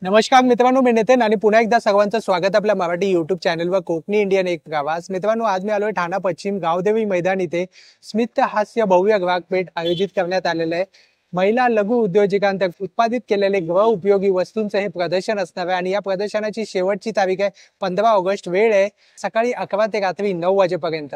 नमस्कार मित्रांनो, मी नितीन आणि पुन्हा एकदा सर्वांचं स्वागत आपल्या मराठी युट्यूब चॅनलवर कोकणी इंडियन एक प्रवास। मित्रांनो, आज मी आलोय ठाणा पश्चिम गावदेवी मैदान इथे स्मित हास्य भव्य ग्राहकपेठ आयोजित करण्यात आलेलं आहे। महिला लघु उद्योजकांतर्फे उत्पादित केलेले गृह उपयोगी वस्तूंचं हे प्रदर्शन असणार आहे आणि या प्रदर्शनाची शेवटची तारीख आहे 15 ऑगस्ट। वेळ आहे सकाळी 11 ते रात्री 9 वाजेपर्यंत।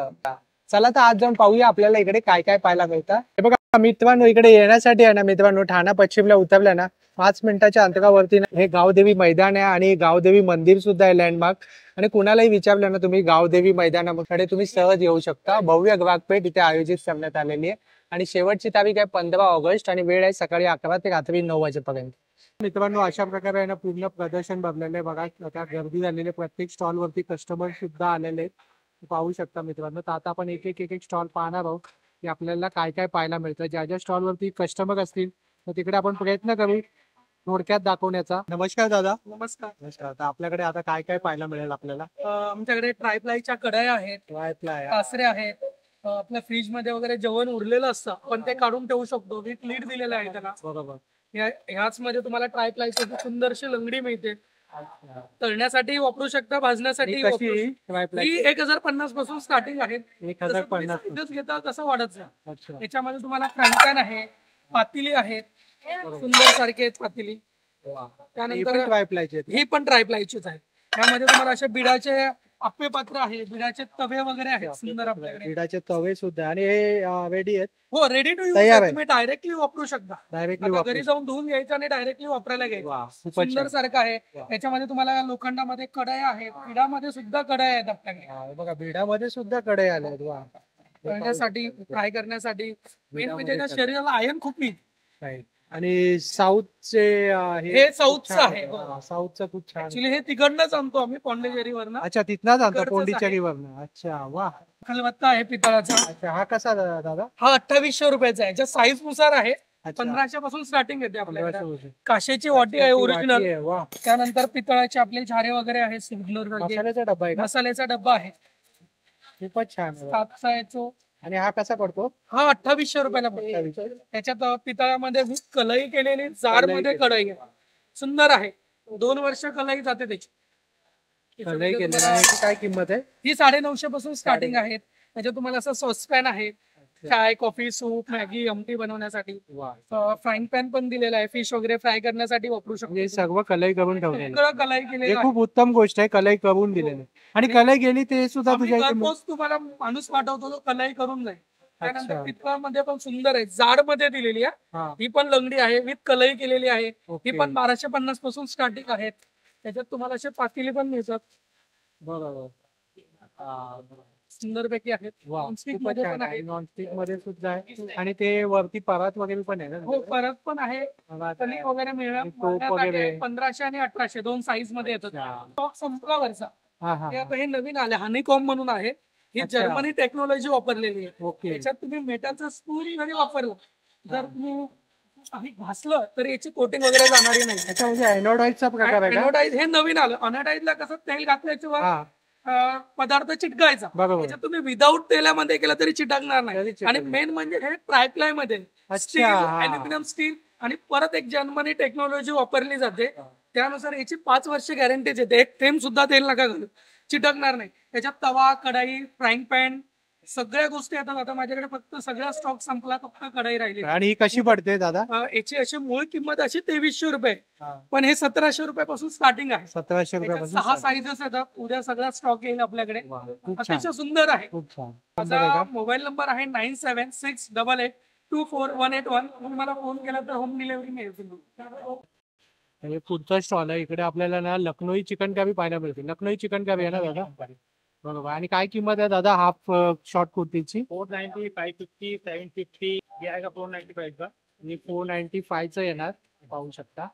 चला तर आज जाऊन पाहूया आपल्याला इकडे काय काय पाहायला मिळतं। हे बघा मित्रांनो, इकडे येण्यासाठी आहे ना मित्रांनो, ठाणा पश्चिमला उतरल्या ना 5 मिनिटाच्या अंतरावरती हे गावदेवी मैदान आहे आणि गावदेवी मंदिर सुद्धा आहे लँडमार्क। आणि कुणालाही विचारलं ना तुम्ही गावदेवी मैदानाकडे तुम्ही सहज येऊ शकता। भव्य ग्राहकपेठ इथे आयोजित करण्यात आलेली आहे आणि शेवटची तारीख आहे 15 ऑगस्ट आणि वेळ आहे सकाळी 11 ते रात्री 9 वाजेपर्यंत। मित्रांनो, अशा प्रकारे आहे ना पूर्ण प्रदर्शन भरलेलं आहे। बघा आता गर्दी झालेली, प्रत्येक स्टॉल वरती कस्टमर सुद्धा आलेले आहेत, पाहू शकता मित्रांनो। तर आता आपण एक एक स्टॉल पाहणार आहोत की आपल्याला काय काय पाहायला मिळतं। ज्या ज्या स्टॉल वरती कस्टमर असतील तर तिकडे आपण प्रयत्न करू थोडक्यात दाखवण्याचा। नमस्कार दादा। नमस्कार। नमस्कार। तर आपल्याकडे आता काय काय पाहायला मिळेल आपल्याला? आमच्याकडे ट्रायप्लायच्या कढया आहेत, ट्रायप्लाय कासरे आहेत। आपल्या फ्रीज मध्ये वगैरे जेवण उरलेलं असतं पण ते काढून ठेवू शकतो, विथ लीड दिलेलं आहे त्याला। बरोबर। ह्याच मध्ये तुम्हाला ट्रायप्लायची सुंदरशी लंगडी मिळते, तळण्यासाठी वापरू शकता, भाजण्यासाठी ही वापरू कशी शकता। ट्रायप्लाय? ही 1050 पासून स्टार्टिंग आहे। 1050 घेता तसं वाढत जा। अच्छा। याच्यामध्ये तुम्हाला फ्राईंग पॅन आहे, पातेली आहेत, सुंदर सारखे आहेत पातेली। त्यानंतर ट्रायप्लायचे ही पण ट्रायप्लायचीच आहे। त्यामध्ये तुम्हाला असे बिडाचे आप्पे पात्र आहे, बिडाचे तवे वगैरे आहेत सुंदर आपल्याकडे। बिडाचे तवे सुद्धा आणि हे रेडी आहेत? हो, रेडी टू यूज तयार आहे, आहे। तुम्ही डायरेक्टली वापरू शकता। डायरेक्टली आता घरी जाऊन धुवून घ्यायचं आणि डायरेक्टली वापरायला घ्यायचं। सुंदर सारखं आहे। याच्यामध्ये तुम्हाला लोखंडामध्ये कढया आहेत, बिडामध्ये सुद्धा कढया आहेत आपल्याकडे। बघा बिडामध्ये सुद्धा कडे आले। वा, तळण्यासाठी, फ्राय करण्यासाठी, मेन म्हणजे त्या शरीराला आयर्न खूप मिळते। आणि साऊथचे हे साऊथचं आहे। साऊथचं खूप छान। ऍक्च्युली हे तिकडनंच आणतो आम्ही, पॉंडिचेरीवरनं। अच्छा, तिथनच आणतो तिकडचंच पॉंडिचेरीवरनं? अच्छा, वा। खलबत्ता आहे पितळाचा। अच्छा, हा कसा दादा? हा 2800 रुपयाचा आहे, ज्या साईज नुसार आहे। 1500 पासून स्टार्टिंग येते आपल्याकडे। काशेची वाटी आहे ओरिजिनल। त्यानंतर पितळाचे आपले झारे वगैरे आहेत, सिल्वर मसाल्याचा डब्बा आहे का? मसाल्याचा डब्बा आहे, खूपच छान। कापसा आहे तो। आणि हा कसा पडतो? हा 2800 रुपयाला पडतो। त्याच्यात पितळामध्ये कलई केलेली, जार मध्ये कढई आहे, सुंदर आहे। 2 वर्ष कलई जाते त्याची। कढई केलेली आहे। काय किंमत आहे? ही 950 पासून स्टार्टिंग आहे। त्याच्यात तुम्हाला असं सॉसपॅन आहे, चाय, कॉफी, सूप, मॅगी, आमटी बनवण्यासाठी। फ्राईंग पॅन पण दिलेला आहे, फिश वगैरे फ्राय करण्यासाठी वापरू शकतो। हे सर्व कलई करून ठेवलेलं आहे। सगळं कलई केलेलं आहे। खूप उत्तम गोष्ट आहे, कलई करून दिलेलं आहे। आणि कलई गेली ते सुद्धा आम्ही तुझ्या घरपोच तुम्हाला माणूस पाठवतो, तो कलई करून जाईल। त्यानंतर पितळामध्ये पण सुंदर आहे, जाड मध्ये दिलेली आहे। ही पण लंगडी आहे, विथ कलई केलेली आहे। ही पण 1250 पासून स्टार्टिंग आहे। त्याच्यात तुम्हाला असे पातेली पण मिळतात। बरोबर, सुंदर पैकी आहेत। नॉनस्टिक मध्ये पण आहे, नॉनस्टिक मध्ये सुद्धा आहे। आणि ते वरती परात वगैरे पण आहे ना? हो, परत पण आहे, कलिक वगैरे मिळणार। 1500 आणि 1800 दोन साईज मध्ये येतात। स्टॉक संपला वरचा। हे नवीन आले, हनीकॉम म्हणून आहे। ही जर्मनी टेक्नॉलॉजी वापरलेली आहे। याच्यात तुम्ही मेटलचा स्पून जरी वापरला, जर तुम्ही घासलं तर याची कोटिंग वगैरे जाणारी नाही। अच्छा, म्हणजे एनोडाइजचा प्रकार आहे का? एनोडाइज हे नवीन आलं। अनोडाइजला कसं तेल घातल्याशिवाय पदार्थ चिटकायचा, त्याच्यात तुम्ही विदाऊट तेलामध्ये केलं तरी चिटकणार नाही। आणि मेन म्हणजे हे ट्रायप्लाय मध्ये स्टील, अल्युमिनियम स्टील आणि परत एक जर्मनी टेक्नॉलॉजी वापरली जाते। त्यानुसार याची 5 वर्ष गॅरंटीच येते। एक थेंब सुद्धा तेल नका घालू, चिटकणार नाही। त्याच्यात तवा, कढाई, फ्राईंग पॅन सगळ्या गोष्टी येतात। आता माझ्याकडे फक्त सगळा स्टॉक संपला, फक्त कढाई राहिली। आणि ही कशी पडते दादा? याची अशी मूळ किंमत अशी 2300 रुपये, पण हे 1700 रुपयापासून स्टार्टिंग आहे। 1700 रुपयापासून 6 साईजेस येतात। उद्या सगळा स्टॉक येईल आपल्याकडे, अतिशय सुंदर आहे। खूप छान। माझा मोबाईल नंबर आहे 9768824181। तुम्ही मला फोन केला तर होम डिलिव्हरी मिळेल। पुढचा स्टॉल आहे, इकडे आपल्याला ना लखनौई चिकन करी पाहायला मिळते। लखनौई चिकन करी आहे ना दादा? बरोबर। आणि काय किंमत आहे दादा हाफ शॉर्ट कुर्तीची? 490, 550, 750, ये आएगा 495 का। आणि 495 चं येणार, पाहू शकता।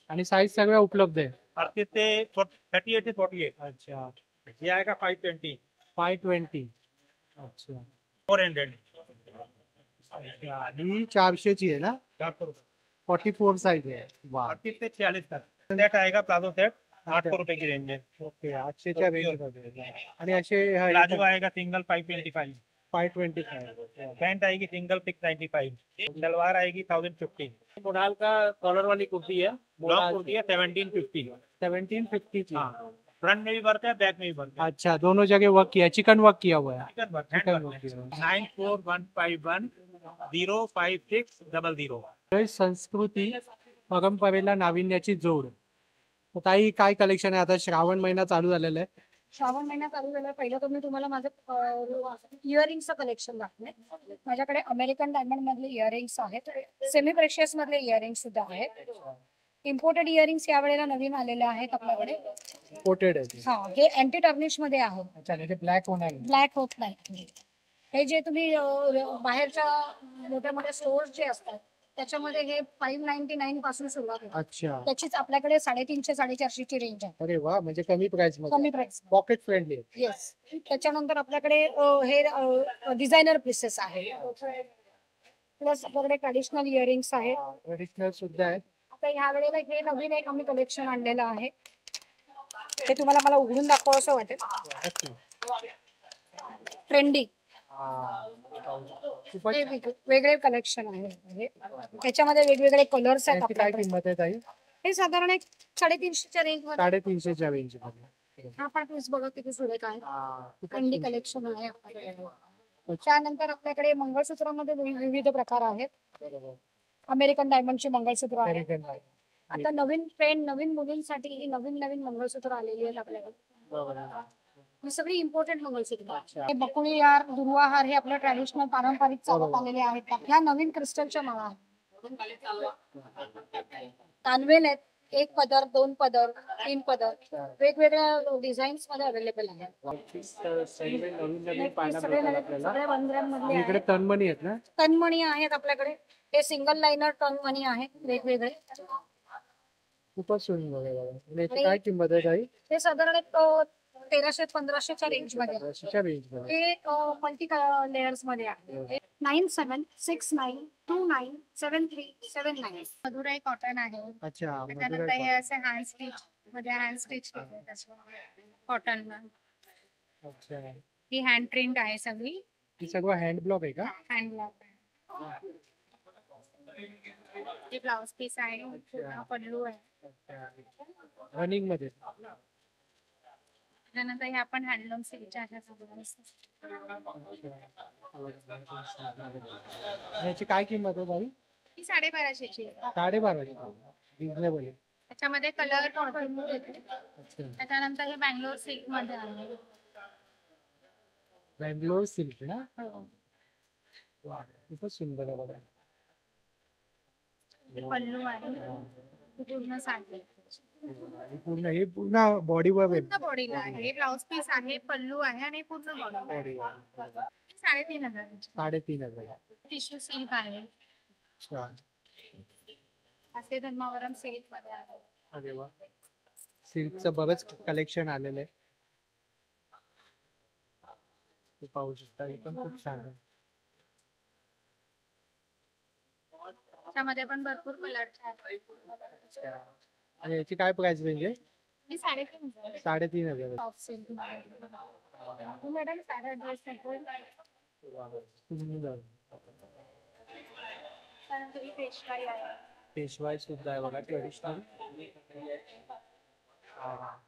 आणि साईज सगळ्या उपलब्ध आहे। 38 से 48। अच्छा, ये आएगा 520। 520। अच्छा, 400। आणि 400 ची आहे ना? 44 साइज है। 38 से 46 तक सेट आएगा, प्लाजो सेट 800 रुपए की रेंज में। ओके, 800 च्या रेंज मध्ये। आणि असे प्लाजो आएगा सिंगल 525। 525 पैंट आएगी सिंगल 695, सलवार आएगी 1050। मोनाल का कॉलर वाली कुर्ती है, ब्लॉक कुर्ती है 1750। 1750 हाँ, फ्रंट में भी वर्क है, बैक में भी वर्क है। अच्छा, दोनों जगह वर्क किया, चिकन वर्क किया हुआ है। Chicken work, chicken hand work work. किया हुआ है। 9415105600। तर संस्कृती परंपरेला नाविन्याची जोड. तर ताई, काय कलेक्शन आहे? आता श्रावण महिना चालू झालेला आहे. श्रावण महिना चालू झाला. पहिलं तर मी तुम्हाला माझं इयरिंगचं कलेक्शन दाखवले. माझ्याकडे अमेरिकन डायमंड मधले इयरिंग्स आहेत, सेमी प्रेशियस मधले इयरिंग्स सुद्धा आहेत. इम्पोर्टेड इयरिंग्स यावेळेला नवीन आलेले आहेत आपल्याकडे. कोटेड आहे. हा, हे अँटी टर्निश मध्ये आहेत. अच्छा, ते ब्लॅक होणार नाही. ब्लॅक होत नाही. हे जे तुम्ही बाहेरच्या मोठ्या मोठ्या स्टोर्स जे असतात त्याच्यामध्ये हे 599 पासून सुरुवात होते. अच्छा, त्याचीच आपल्याकडे 350-450 ची रेंज आहे. अरे वा, म्हणजे कमी प्राइस मध्ये, कमी प्राइस. Pocket friendly. येस. त्याच्यानंतर आपल्याकडे हे डिझायनर पीसेस आहे, प्लस आपल्याकडे ट्रॅडिशनल इयरिंग्स आहेत. ट्रेडिशनल सुद्धा आहे. आता ह्या वेळेला हे नवीन एक आम्ही कलेक्शन आणलेलं आहे, ते तुम्हाला मला उघडून दाखवा असं वाटेल. ट्रेंडी वेगळे कलेक्शन आहे. त्याच्यामध्ये वेगवेगळे कलर्स आहेत त्याची काय आपल्याकडे. किंमत आहे ताई? हे साधारण एक 350च्या रेंज मध्ये. 350च्या रेंज मध्ये. हा पण पीस बघा किती सुरेख आहे. खूपच ट्रेंडी सुंदर. कलेक्शन आहे आपल्याकडे. त्यानंतर आपल्याकडे मंगळसूत्रामध्ये विविध प्रकार आहेत. बरोबर. अमेरिकन डायमंडची मंगळसूत्र आहे. American आहे. आता नवीन ट्रेंड, नवीन मुलींसाठी ही नवीन नवीन मंगळसूत्र आलेली आहेत आपल्याकडे. बरोबर. ही सगळी इम्पोर्टंट मंगळसूत्र. अच्छा. हे बकुळी हार, दुर्वा हार हे आपलं ट्रॅडिशनल पारंपरिक चालत बरोबर. आलेले आहेत. ह्या नवीन क्रिस्टलच्या माळा आहेत. कानवेल आहेत, 1 पदर, 2 पदर, 3 पदर, वेगवेगळ्या डिझाईन्स मध्ये अवेलेबल आहेत. सगळे नवीन नवीन हे पाहायला सगळे मिळतात नवीन, आपल्याला. सगळे वंदऱ्यांमधले इकडे आहेत. तनमणी आहेत ना? तनमणी आहेत आपल्याकडे. हे सिंगल लाइनर तनमणी आहेत वेगवेगळे. खूपच सुंदर आहे बघा. आणि याची काय किंमत आहे ताई? हे साधारण एक 1300-1500च्या रेंज मध्ये आहे. 500च्या रेंज मध्ये. हे मल्टी लेयर्स मध्ये आहे. 9769297379. मधुराई कॉटन आहे. अच्छा, त्यानंतर मधुराई हे असे हँड स्टिच मध्ये हँड स्टिच कॉटन. अच्छा, ही हँड प्रिंट आहे सगळी. ही सगळं हँड ब्लॉक आहे का? हँड ब्लॉक आहे. हे ब्लाउज पीस आहे. पूर्ण पल्लू आहे. रनिंग मध्ये. त्यानंतर हे आपण हँडलूम सिल्कच्या अशा सगळ्या. याची काय किंमत आहे ताई? ही 1250ची. 1250. रिजनेबल आहे. त्याच्यामध्ये कलर भरपूर येते. अच्छा, त्याच्यानंतर हे बँगलोर सिल्क मध्ये आहे. बँगलोर सिल्क ना? हो. वा, खूपच सुंदर आहे बघा. हे पल्लू आहे. हे पूर्ण साडी. आणि पूर्ण हे पूर्ण बॉडीवर आहे. पूर्ण बॉडीला आहे. हे ब्लाउज पीस आहे, पल्लू आहे आणि पूर्ण बॉडी. बॉडीवर 3500. 3500. टिश्यू सिल्क आहे. अच्छा, असे धर्मावरम सिल्क मध्ये आहे. अरे वा. सिल्कचं बरंच कलेक्शन आलेलं आहे. ते पाहू शकता, हे पण खूप छान आहे. त्यामध्ये पण भरपूर कलर आहे. अच्छा. आणि याची काय प्राइस रेंज आहे? हे 3500. 3500. टॉप सिल्क मॅडम साधा ड्रेस सुंदर. त्यानंतर ही पेशवाई आहे. पेशवाई सुद्धा आहे बघा, ट्रेडिशनल.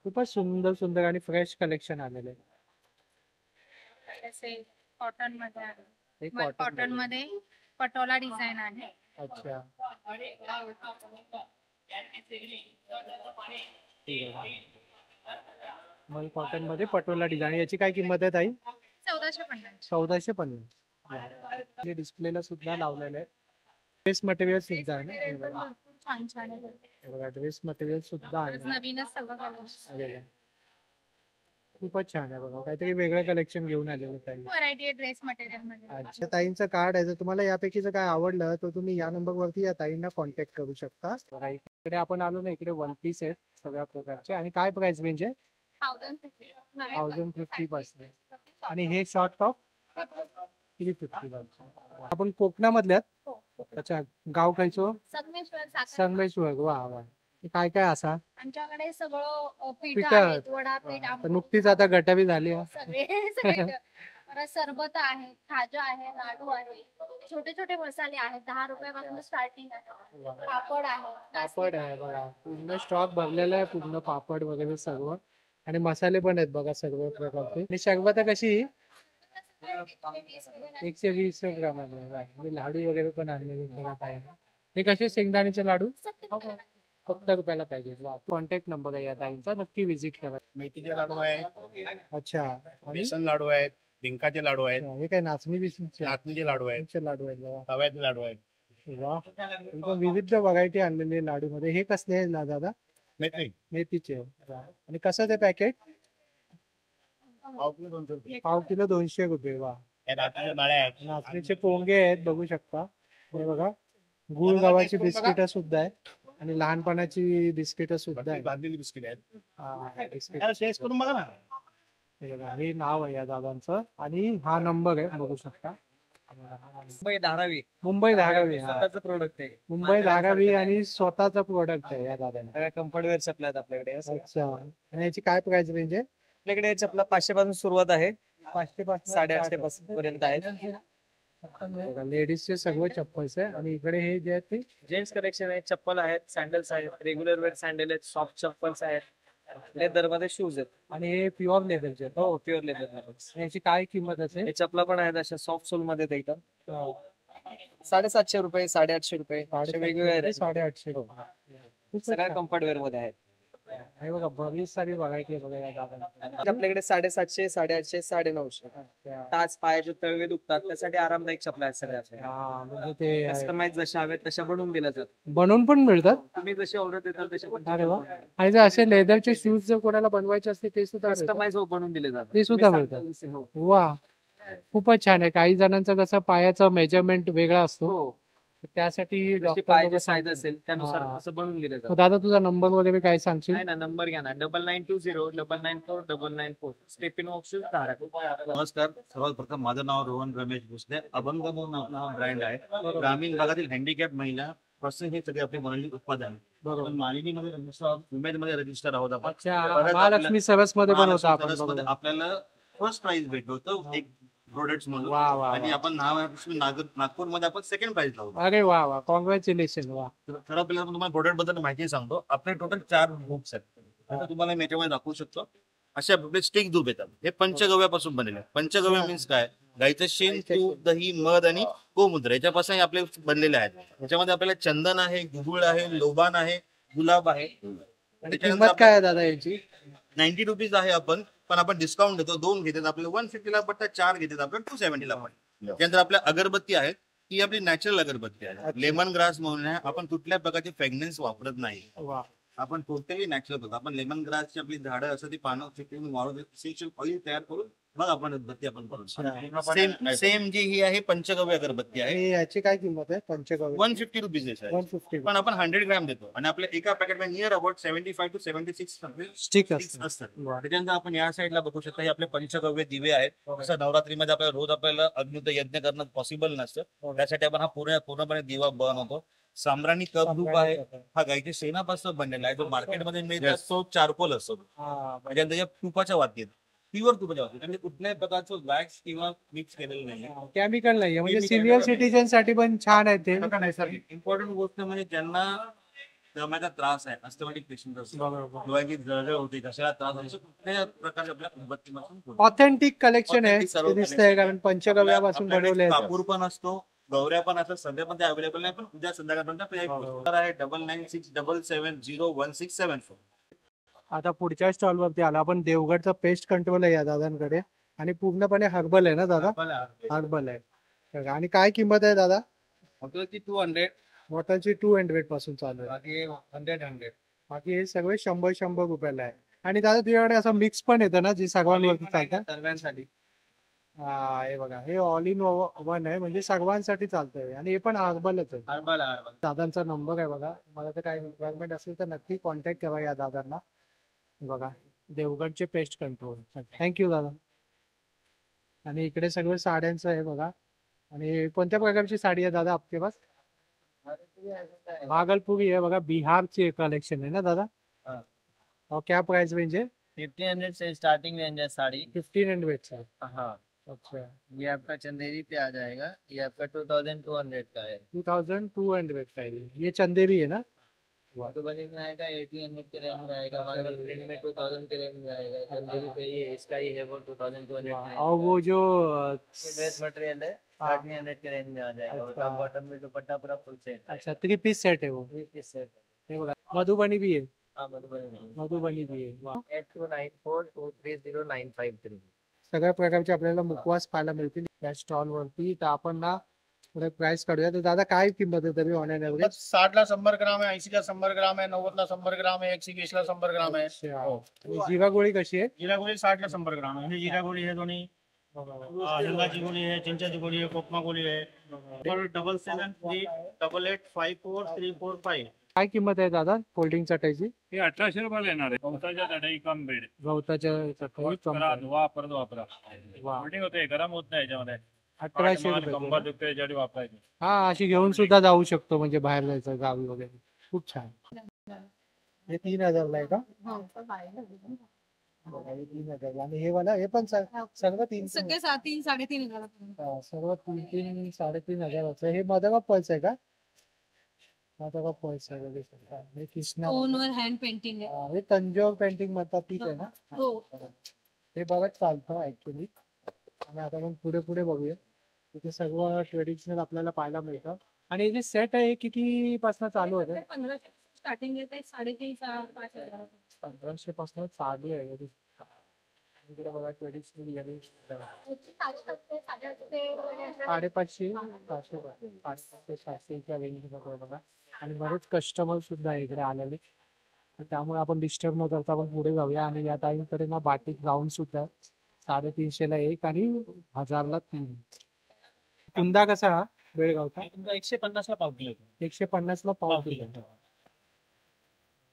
खूपच सुंदर सुंदर आणि फ्रेश कलेक्शन आलेलं आहे. असे कॉटन मध्ये आहे. हे कॉटन मध्ये पटोला डिझाइन आहे. अच्छा, मग कॉटन मध्ये पटोला डिझाईन. याची काय किंमत आहे ताई? 1450. 1450. हे डिस्प्लेला सुद्धा लावलेलं आहे. ड्रेस मटेरियल सुद्धा आहे ना? हे बघा. भरपूर छान छान आहे. हे बघा, ड्रेस मटेरियल सुद्धा आहे. नवीनच सगळं कलर. आलेलं आहे. खूपच छान आहे बघा, काहीतरी वेगळं कलेक्शन घेऊन आलेलं ताई. व्हरायटी आहे ड्रेस मटेरियल मध्ये. अच्छा, ताईंचं कार्ड आहे. जर तुम्हाला यापैकीच काय आवडलं तर तुम्ही या नंबरवरती या ताईंना कॉन्टॅक्ट करू शकता. बघा, इकडे आपण आलो ना, इकडे 1 पीस आहेत सगळ्या प्रकारचे. आणि काय प्राइस रेंज आहे? 1050 पासून. आणि हे शॉर्ट टॉप 350 पासून. आपण कोकणामधल्यात. अच्छा, गाव खायचो संगमेश्वर. वा वा. काय काय असा? आमच्याकडे सगळं पीठ पीठ आहेत. वडा पीठ तर नुकतीच आता गटाबी झाली आहे. सगळे परत सरबत आहे, खाजा आहे, लाडू आहे, छोटे छोटे मसाले आहेत, 10 रुपयापासून स्टार्टिंग आहे. पापड आहे, पापड आहे बघा, पूर्ण स्टॉक भरलेला आहे, पूर्ण पापड वगैरे सर्व. आणि मसाले पण आहेत बघा सर्व प्रकारचे. आणि सरबत कशी 120 ग्राम आहे. लाडू वगैरे पण आणलेले घरात आहे. हे कसे शेंगदाण्याचे लाडू फक्त रुपयाला पाहिजे. कॉन्टॅक्ट नंबर आहे या ताईंचा, नक्की विजिट करा. मेथीचे लाडू आहेत, अच्छा. आणि बेसन लाडू आहेत, डिंकाचे लाडू आहेत, हे काय नाचणी बिचणीचे नाचणीचे लाडू आहेत, लाडू आहेत बघा. रव्याचे लाडू आहेत. वा, एकदम विविध व्हरायटी आणलेली लाडू मध्ये. हे कसले आहे ना दादा? मेथी मेथीचे. वा. आणि कसं ते पॅकेट? पाव किलो 200 रुपये. पाव किलो 200 रुपये. वा. या नाचणीच्या माळ्या आहेत. नाचणीचे पोंगे आहेत बघू शकता. हे बघा, गुळ गव्हाची बिस्किट सुद्धा आहेत आणि लहानपणाची बिस्किट सुद्धा आहेत. भाजलेली बिस्किट आहेत. हा, बिस्किट. याला टेस्ट करून बघा ना. हे बघा, हे नाव आहे या दादांचं आणि हा नंबर आहे बघू शकता. मुंबई धारावी मुंबई धारावी. हा, स्वतःचं प्रोडक्ट आहे. मुंबई धारावी आणि स्वतःचा प्रोडक्ट आहे या दादांना. सगळ्या कम्फर्टवेअर चपला आहेत आपल्याकडे. अच्छा. आणि याची काय प्राइस रेंज आहे? आपल्याकडे चपला 500 पासून सुरुवात आहे, 500 पासून 850 पासून पर्यंत आहेत. लेडीजचे सगळे चप्पल्स आहे. आणि इकडे हे जे आहेत ते जेंट्स कलेक्शन आहे, चप्पल आहेत, सँडल्स आहेत, रेग्युलर वेअर सँडल आहेत, सॉफ्ट चप्पल्स आहेत, लेदर मध्ये शूज आहेत. आणि हे प्युअर लेदरचे आहेत. हो, प्युअर लेदर. याची काय किंमत असेल? हे चपला पण आहेत अशा सॉफ्ट सोल मध्ये आहेत इथं. 750 रुपये, 850 रुपये असे वेगवेगळे आहेत. 850. सगळ्या कम्फर्टवेअर मध्ये आहेत. हे बघा, बरीच सारी व्हरायटी आहे बघा या दादांकडे. आपल्याकडे 750, 850, 950. टाच पायाचे तळवे दुखतात त्यासाठी आरामदायक चपला आहेत सगळ्या. हा, म्हणजे ते कस्टमाइज जशा हवेत तशा बनवून दिल्या जातात. बनवून पण मिळतात. तुम्ही जशी ऑर्डर देताल तशा पण अरे वा. आणि जर असे लेदरचे शूज जर कोणाला बनवायचे असते ते सुद्धा मिळतात? कस्टमाइज बनवून दिले जातात. ते सुद्धा मिळतात. वा, खूपच छान आहे. काही जणांचं कसं पायाचं मेजरमेंट वेगळा असतो, हो, त्यासाठी जशी डॉक्टर पायाची लोकं साईज सांगतात. असेल त्यानुसार हा. असं बनवून दिलं मग जातं. दादा तुझा नंबर वगैरे काय सांगशील? नाही ना, नंबर घ्या ना, 9920994994 स्टेपिन ऑप्शन धारावी. नमस्कार. सर्वात प्रथम माझं नाव रोहन रमेश भोसले. अभंग म्हणून आपला हा ब्रँड आहे. ग्रामीण भागातील हँडिकॅप महिला पासून हे सगळे आपले बनवलेले उत्पादन आहे. बरोबर. मालिनीमध्ये उमेदमध्ये रजिस्टर आहोत आपण. अच्छा, परत महालक्ष्मी सरस मध्ये पण होता आपण. महालक्ष्मी बरोबर. आपल्याला फर्स्ट प्राइज भेटतो एक प्रोडक्ट म्हणून. वा वा आणि वा. आपण नागपूर मध्ये आपण सेकंड प्राइज लावतो. अरे वा वा, कॉंग्रॅच्युलेशन. वा. सर्वात पहिला तुम्हाला प्रोडक्ट बद्दल माहिती सांगतो. आपले टोटल 4 बुक्स आहेत. आता तुम्हाला मी याच्यामध्ये दाखवू शकतो. अशा आपले स्टिक धूप येतात. हे पंचगव्यापासून बनलेले आहे. पंचगव्य मीन्स काय? गाईचं शेण, तूप, दही, मध आणि गोमूत्र याच्यापासून आपले बनलेले आहेत. याच्यामध्ये आपल्याला चंदन आहे, गुगुळ आहे, लोबान आहे, गुलाब आहे. आणि किंमत काय आहे दादा याची? 90 रुपीज आहे. पण आपण डिस्काउंट देतो. 2 घेतात आपल्याला 150 ला पडतात, 4 घेतात आपल्याला 270 ला पडतात. त्यानंतर आपल्या अगरबत्ती आहेत. ही आपली नॅचरल अगरबत्ती आहे. लेमन ग्रास म्हणून आहे. आपण कुठल्या प्रकारची फ्रॅग्रन्स वापरत नाही. वा. आपण कोणतेही नॅचरल करतो. आपण लेमन ग्रासची आपली झाडं असं ती पानं फेकून वाळून इसेन्शियल ऑइल तयार करून मग आपण अगरबत्ती आपण करू. सेम जी ही आहे पंचगव्य अगरबत्ती आहे. आणि याची काय किंमत आहे पंचगव्य? 150 रुपीज आहे. 150. पण आपण 100 ग्रॅम देतो आणि आपल्या एका पॅकेटमध्ये near about 75 to 76 stick sticks असतात. असतात. वा. त्याच्यानंतर आपण या साईडला बघू शकता. हे आपले पंचगव्य दिवे आहेत. जसं नवरात्रीमध्ये आपल्याला रोज आपल्याला अग्नित यज्ञ करणं पॉसिबल नसतं. त्यासाठी आपण हा पूर्णपणे दिवा बनवतो. साम्राणी कप धूप आहे. हा गाईच्या शेणापासून बनलेला आहे. जो मार्केटमध्ये मिळतात तो चारकोल असतो. हा. म्हणजे त्याच्या तुपाच्या वातीत प्युअर तुपाच्या वातीत म्हणजे कुठल्याही प्रकारचं वॅक्स किंवा मिक्स केलेलं नाही. केमिकल नाहीये. म्हणजे Chemical सिनियर नाही. सिटीजन साठी पण छान आहे ते. नैसर्गिक इम्पॉर्टंट गोष्ट म्हणजे ज्यांना दम्याचा त्रास आहे, अस्थमॅटिक पेशंट असतो, बरोबर. डोळ्याची जळजळ होते, कशाला त्रास होतो, कुठल्याही प्रकारच्या आपल्या उदबत्तीपासून ऑथेंटिक कलेक्शन आहे Authentic सर्व ते दिसतंय. कारण पंचगव्यापासून आपल्याकडे बनवले आहेत. कापूर पण असतो, गौऱ्या पण असतात. सध्या पण ते अवेलेबल नाही, पण उद्या संध्याकाळपर्यंत आहे. 9967071674. आता पुढच्या स्टॉल वरती आला आपण. देवगडचा पेस्ट कंट्रोल आहे या दादांकडे आणि पूर्णपणे हर्बल आहे ना दादा? हर्बल आहे. तर आणि काय किंमत आहे दादा? ती 200, बॉटलची 200 पासून चालू आहे. बाकी 100. बाकी हे सगळे 100 रुपयाला आहे. आणि दादा तुझ्याकडे असं मिक्स पण येतं ना जी सर्वांवरती चालतं? सर्वांसाठी. हा, हे बघा, हे ऑल इन वन आहे म्हणजे सर्वांसाठी चालतंय. आणि हे पण हर्बलच आहे. हर्बल. दादांचा नंबर आहे बघा. मला तर काही रिक्वायरमेंट असेल तर नक्की कॉन्टॅक्ट करा या दादांना. बघा, देवगडचे पेस्ट कंट्रोल. थँक्यू दादा. आणि इकडे सगळं साड्यांचं आहे बघा. आणि कोणत्या प्रकारची साडी आहे दादा आपके पास? भागलपुरी आहे बघा. बिहारची कलेक्शन है ना दादा? हाँ. और क्या प्राइस रेंज है? 1500 से स्टार्टिंग रेंज है साड़ी. 1500 से. हाँ. अच्छा, ये आपका चंदेरी पे आ जाएगा, ये आपका 2200 का है। 2200 का है ये चंदेरी है ना? मधुबनी में आएगा 1800 के रेंज में आएगा, हमारे पास प्रिंट में 2000 के रेंज में आएगा। चंदेरी पे ये इसका ही है वो 2200 और वो जो ड्रेस मटेरियल है 1300 के रेंज में आ जाएगा। और टॉप बॉटम में दुपट्टा पूरा फुल सेट। अच्छा, 3 पीस सेट है वो। 3 पीस सेट हे बघा, मधुबनी भी है। हाँ मधुबनी मधुबनी भी आहे. वा. 8294230953. सगळ्या प्रकारचे आपल्याला मुखवास पाहायला मिळतील या स्टॉल वरती. तर आपण ना थोडं प्राइस काढूया. तर दादा काय किंमत आहे तरी ऑन एन एव्हरेज? 60 ला 100 ग्राम आहे, 80 ला 100 ग्राम आहे, 90 ला 100 ग्राम आहे, 120 ला 100 ग्राम आहे. जिरा गोळी कशी आहे? जिरा गोळी 60 ला 100 ग्राम आहे. जिरा गोळी आहे दोन्ही. हिंगाची गोळी आहे, चिंचाची गोळी आहे, कोकमा गोळी आहे. 7738843445. काय किंमत आहे दादा कोल्ड्रिंक चटाईची? हे 1800 रुपयाला येणार आहे. गवताच्या चटई कम बेड. गवताच्या चटई करा धुवा परत वापरा. वा. कोल्डिंग होते गरम होत नाही याच्यामध्ये. 1800 कंबर रुपये. दुखते याच्यासाठी वापरायची. हा, अशी घेऊन सुद्धा जाऊ शकतो म्हणजे बाहेर जायचं गावी वगैरे. खूप छान. हे 3000 ला आहे का? बघा, हे 3000 ला. आणि हे वाला हे पण सर्व 3 सगळे 3-3.5 सर्व 3-3 3,500. हे मधगा पल्स आहे का? मधगा पल्स आहे वगैरे. हे कृष्णा फोनवर हँड पेंटिंग आहे. हे तंजोर पेंटिंग म्हणतात तीच आहे ना? हो. हे बघत चालतं ऍक्च्युली. आणि आता आपण पुढे पुढे बघूया. तिथे सर्व ट्रेडिशनल आपल्याला पाहायला मिळतं. आणि हे जे सेट आहे हे किती पासून चालू होते? 1500 स्टार्टिंग येते 3,500-5,000. 1500 पासून चालू आहे. इकडे बघा ट्रेडिशनल इयरिंग 550, 700च्या रेंज मध्ये बघा. आणि बरेच कस्टमर सुद्धा इकडे आलेले. त्यामुळे आपण डिस्टर्ब न करता आपण पुढे जाऊया. आणि या टाईमकडे ना बाटिक गाऊन सुद्धा 350 ला 1 आणि 1000 ला 3. कुंदा कसा हा बेळगावचा? 150 ला पाव किलो. 150 ला पाव किलो.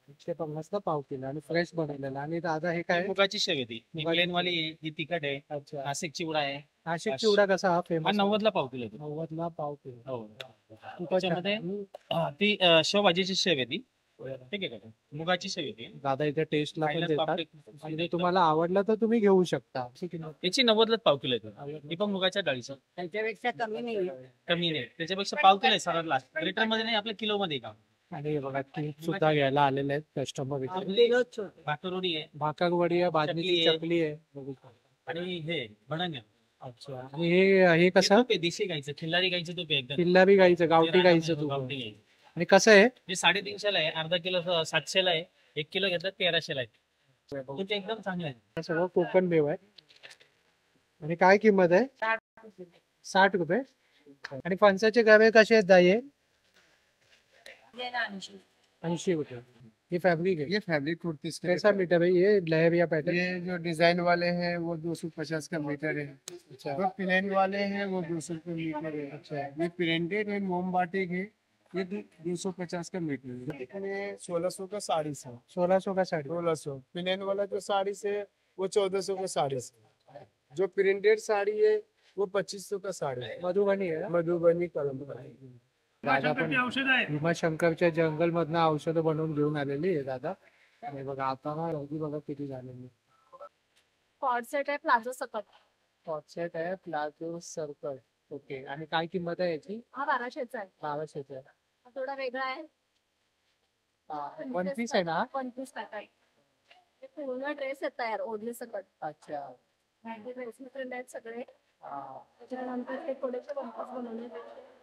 150 ला पाव किलो आणि फ्रेश बनवलेला. आणि दादा हे काय? मुगाची शेव येते. प्लेन वाली ही तिखट आहे. अच्छा, नाशिक चिवडा आहे. नाशिक चिवडा कसा हा हा फेमस? 90 ला पाव किलो. 90 ला पाव किलो. हो. त्याच्यामध्ये ती शेवभाजीची शेव येते. ठीक आहे का? मुगाची शेव येते. दादा इथे टेस्टला पण पहिल्याच देतात. पापलेट- आणि तुम्हाला आवडलं तर तुम्ही घेऊ शकता. याची 90 ला पाव किलो येते. ही पण मुगाच्या डाळीचं. त्याच्यापेक्षा कमी नाही. कमी नाही, त्याच्यापेक्षा पाव किलो आहे सगळ्यात लास्ट. लिटर मध्ये नाही, आपल्या किलो मध्ये का. आणि हे बघा तूप सुद्धा घ्यायला आलेले आहेत कस्टमर इथे. भाकरवडी आहे भाकरवडी आहे, भाजणीची चकली आहे. चकली आहे. आणि हे भडंग आहे. अच्छा. आणि हे कसं? तूप आहे, देशी गाईचं, खिल्लारी गाईचं तूप आहे एकदम. किल्लारी गाईचं, गावठी गाईचं तूप. गावठी गाई. आणि कसं आहे? हे 350 ला आहे, अर्धा किलो 700 ला आहे, 1 किलो घेतलं 1300 ला आहे. तूप एकदम चांगलं आहे. हे सगळं कोकण मेव आहे. आणि काय किंमत आहे? 60 रुपये. आणि फणसाचे गवे कसे आहेत दाई? 80 रुपये. ये फैब्रिक है? ये फैब्रिक कुर्तीस का कैसा मीटर है ये लहरिया पैटर्न? ये जो डिजाइन वाले हैं वो 250 का मीटर है. अच्छा. जो प्लेन वाले हैं वो 200 रुपये मीटर है. अच्छा. ये प्रिंटेड है, मोमबाटिक है, ये 250 का मीटर है. इसमें 1600 का साड़ी से. 1600 का साड़ी. 1600. प्लेन वाला जो साड़ी से वो 1400 का साड़ी से. जो प्रिंटेड साड़ी है वो 2500 का साड़ी है. मधुबनी है. मधुबनी कलम. दादा पण औषध आहे. भीमाशंकरच्या जंगल मधनं औषधं बनवून घेऊन आलेली आहे दादा. आणि बघा आता ना गर्दी बघा किती झालेली. कॉर्ड सेट आहे प्लाझो सकट. कॉर्सेट आहे, प्लाझो सर्कल. ओके. आणि काय किंमत आहे याची? हा 1200चा आहे. 1200 आहे. हा थोडा वेगळा आहे. वन पीस आहे ना? 1 पीस पॅक आहे. हे पूर्ण ड्रेस येत तयार ओढणी सकट. अच्छा. ड्रेस मटेरियल आहेत सगळे. हा. त्याच्यानंतर ते थोडेसे बंपर्स बनवले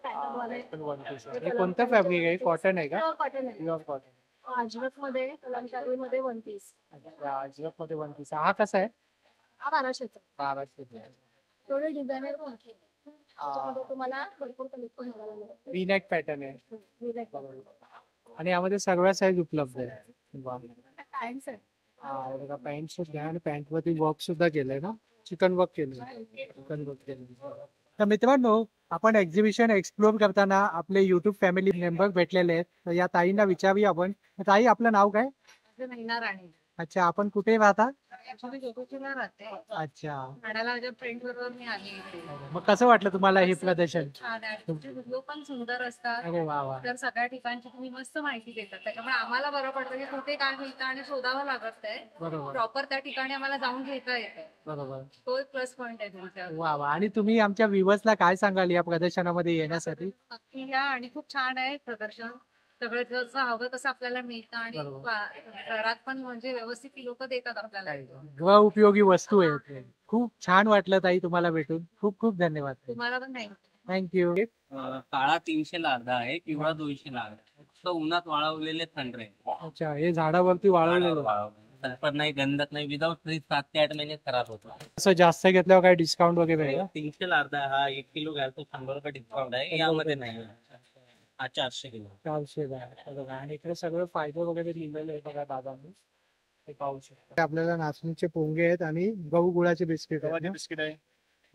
पॅटर्न वाले. पण वन पीस आहे. हे कोणतं फॅब्रिक आहे? कॉटन आहे का? कॉटन आहे. Pure cotton. अजरक मध्ये कलमकारी मध्ये 1 पीस. अजरक मध्ये वन पीस. हा कसा आहे? हा 1200चा. 1200 आहे. थोडे डिझायनर मोठे. त्याच्यामध्ये तुम्हाला भरपूर कलेक्शन मिळालं मिळेल. V-neck पॅटर्न आहे. V-neck. आणि यामध्ये सगळ्या साईज उपलब्ध आहे. वा. पॅन्ट्स आहेत. हा बघा पॅन्ट सुद्धा. आणि पॅन्ट वरती वर्क सुद्धा केलंय ना? चिकन वर्क केलंय. चिकन वर्क केलंय. तर मित्रांनो, आपण एक्झिबिशन एक्सप्लोर करताना आपले युट्यूब फॅमिली मेंबर भेटलेले आहेत. तर या ताईंना विचारूया आपण. ताई आपलं नाव काय? नैना राणे. अच्छा, आपण कुठे राहता? ऍक्च्युली जोगेश्वरीला राहते. अच्छा, ठाण्याला माझ्या फ्रेंड बरोबर मी आली इथे. मग कसं वाटलं तुम्हाला हे प्रदर्शन? छान आहे. तुमचे व्हिडिओ पण सुंदर असतात. अरे वा वा. तर सगळ्या ठिकाणची तुम्ही मस्त माहिती देतात. त्याच्यामुळे आम्हाला बरं पडतं की कुठे काय मिळतं आणि शोधावं लागत नाही. बरोबर प्रॉपर त्या ठिकाणी आम्हाला जाऊन घेता येतं. बरोबर. तो एक प्लस पॉइंट आहे तुमच्या. वा वा. आणि तुम्ही आमच्या व्ह्युअर्सला काय सांगाल या प्रदर्शनामध्ये येण्यासाठी? नक्की या आणि खूप छान आहे प्रदर्शन. सगळं जसं हवं तसं आपल्याला मिळतं आणि बरोबर. घरात पण म्हणजे व्यवस्थित लोक देतात आपल्याला. गृह उपयोगी वस्तू आहेत. खूप छान वाटलं ताई तुम्हाला भेटून. खूप खूप धन्यवाद. तुम्हाला पण नाही. थँक्यू. काळा 300 ला अर्धा आहे, पिवळा 200 ला अर्धा आहे. फक्त उन्हात वाळवलेले थंड अच्छा, हे झाडावरती वाळवलेलं. सल्फर नाही, गंधक नाही, विदाऊट फ्रीज 7 ते 8 महिने खराब होतो. असं जास्त घेतल्यावर काय डिस्काउंट वगैरे आहे का? 300 ला अर्धा हा 1 किलो घ्याल तर 100 रुपये डिस्काउंट आहे, यामध्ये नाही. हा 400 किलो. 400 बघा. आणि इकडे सगळं फायदे वगैरे लिहिलेलं आहे बघा दादांनी. हे पाहू शकता. आपल्याला नाचणीचे पोंगे आहेत आणि गहू गुळाचे बिस्किट आहेत ना? बिस्किट आहे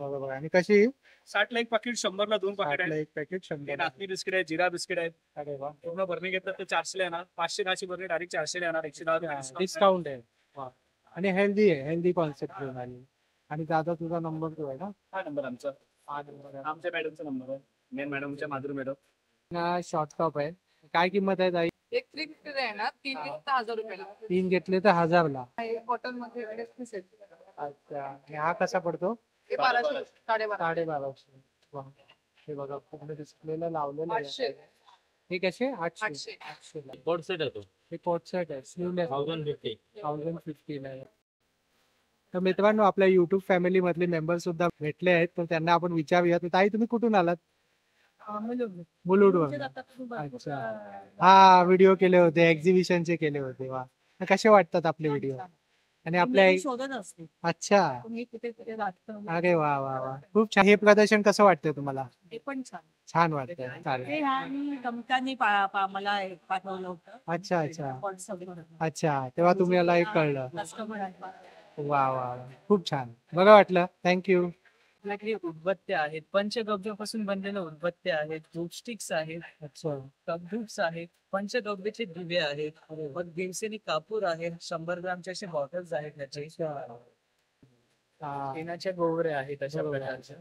बघा. आणि कशी 60 ला एक पाकिट, 100 ला 2 पाकिट आहे. एक पॅकेट 100. नाचणी बिस्किट आहे, जिरा बिस्किट आहे. अरे वा. पूर्ण भरणी घेतलं तर 400 ला येणार. 500 भरणी डायरेक्ट 400 ला येणार. 110 डिस्काउंट आहे. वा. आणि हेल्दी आहे, हेल्दी कॉन्सेप्ट घेऊन आली. आणि दादा तुझा नंबर तो आहे ना? हा नंबर आमचा. हा नंबर आहे. आमच्या मॅडमचा नंबर आहे, मेन मॅडमच्या माधुरी मॅडम. शॉर्ट टॉप आहे. काय किंमत आहे ताई? एक 350 आहे ना, 3 घेतले तर 1000 रुपयाला. 3 घेतले तर 1000 ला. कॉटन मध्ये सेट. अच्छा. आणि हा कसा पडतो? 1200, 1250. 1250. वा. हे बघा पूर्ण डिस्प्लेला लावलेलं 800. आहे. हे कसे? 800. 800. 800 ला. कोड सेट होतो हे कोट सेट आहे. स्लीवलेस 1050. 1050 ला आहे. तर मित्रांनो, आपल्या युट्यूब फॅमिली मधले मेंबर सुद्धा भेटले आहेत, तर त्यांना आपण विचारूया. तर ताई तुम्ही कुठून आलात? मुलुंडवरून. अच्छा. हा, व्हिडिओ केले होते, एक्झिबिशनचे केले होते. वा. तर कसे वाटतात आपले व्हिडिओ? आणि आपल्या शोधत असते अच्छा. तुम्ही कुठे कुठे जातं. अरे वा वा वा. खूप छान. हे प्रदर्शन कसं वाटतं तुम्हाला? ते पण छान. छान वाटतं. चालेल. ते ह्या कमतानी मला पाठवलं होतं. अच्छा अच्छा व्हॉट्सअपवर. अच्छा. तेव्हा तुम्हाला एक कळलं. कस्टमर आहे. वा वा वा. खूप छान. बरं वाटलं. थँक्यू. आपल्याकडे उदबत्त्या आहेत, पंचगव्यापासून बनलेल्या उदबत्त्या आहेत, धूपस्टिक्स आहेत, अच्छा. कपधूप्स आहेत, पंचगव्याचे दिवे आहेत, मग भीमसेनी कापूर आहे, 100 ग्रामचे असे बॉटल्स आहेत त्याचे, हा. तेनाच्या गोवऱ्या आहेत अशा बरोबर. प्रकारच्या.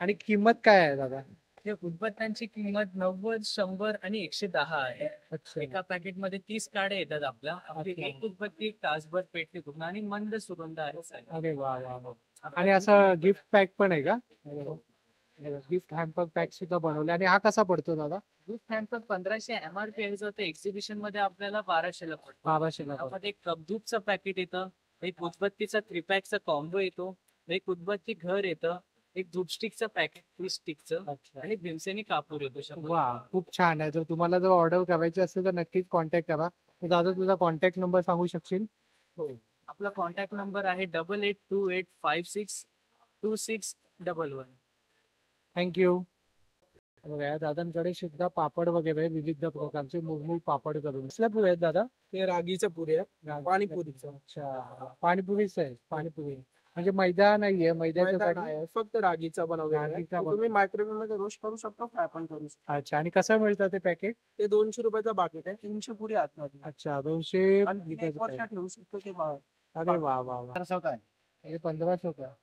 आणि किंमत काय आहे दादा? हे उदबत्त्यांची किंमत 90, 100 आणि 110 आहे. अच्छा. एका पॅकेट मध्ये 30 काड्या येतात आपल्या. आपली अच्छा. एक उदबत्ती एक तासभर पेटते पूर्ण आणि मंद सुगंध आहे. अरे वा वा वा. आणि असं गिफ्ट पॅक पण आहे का? गिफ्ट हॅम्पर पॅक सुद्धा बनवले. आणि हा कसा पडतो दादा? गिफ्ट हॅम्पर 1500 MRP आहे, तर एक्झिबिशन मध्ये आपल्याला 1200 ला पडतो. 1200 ला. त्यामध्ये एक कपधूपचं पॅकेट येतं, एक उदबत्तीचा 3 पॅकचा कॉम्बो येतो, एक उदबत्ती घर येतं, एक धूपस्टिकचं पॅकेट 30 स्टिकचं अच्छा. आणि भीमसेनी कापूर येतो 100. वा. खूप छान आहे. जर तुम्हाला जर ऑर्डर करायची असेल तर नक्कीच कॉन्टॅक्ट करा. तर दादा तुझा कॉन्टॅक्ट नंबर सांगू शकशील? हो. आपला कॉन्टॅक्ट नंबर आहे 8828562611. थँक्यू. बघा, दादांकडे सुद्धा पापड वगैरे विविध प्रकारचे मुरमुर पापड करून. कसल्या पुऱ्या आहेत दादा? ते रागीच्या पुरी आहे, पाणीपुरीचं. अच्छा. पाणीपुरीच आहे. पाणीपुरी म्हणजे मैदा नाहीये, मैद्याचं मैदा पॅकेट. नाही, फक्त रागीचा बनवलेला आहे. रागीचा तो तुम्ही मायक्रोवेव्ह मध्ये रोस्ट करू शकता, फ्राय पण करू शकता. अच्छा. आणि कसं मिळतं ते पॅकेट? ते 200 रुपयाचा बाकीट आहे, 300 पुरी आतमध्ये. अच्छा. 200. आणि एक वर्ष ठेवू शकतो ते अरे वा वा वा. हे 1500 का?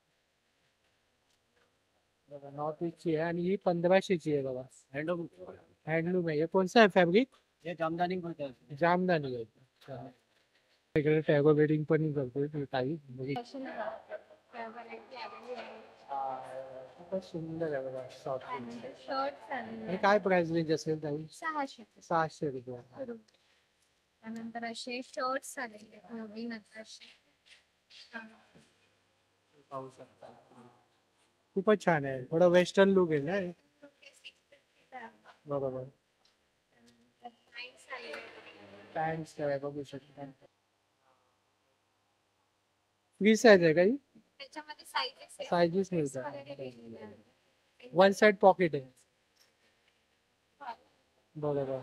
बघा, नॉर्थ ईस्टची आहे आणि ही 1500 ची आहे बघा. हँडलूम आहे. हे कोणतं आहे फॅब्रिक? हे जामदानी जामदानी आहे. अच्छा. इकडे टॅगो वेडिंग पण करतोय काही. खूपच सुंदर आहे बघा. सॉफ्ट. हे काय प्राइस रेंज असेल ताई? 600 रुपये. त्यानंतर असे शर्ट्स आलेले नवीन आता असे. पाहू शकता. खूपच छान आहे. थोडा वेस्टर्न लुक आहे ना हे? बरोबर. पॅन्ट्स आहे बघू शकता. फ्री साईज आहे काही? त्याच्यामध्ये साइजेस साईजेस मिळतात. वन साइड पॉकेट आहे. बरोबर.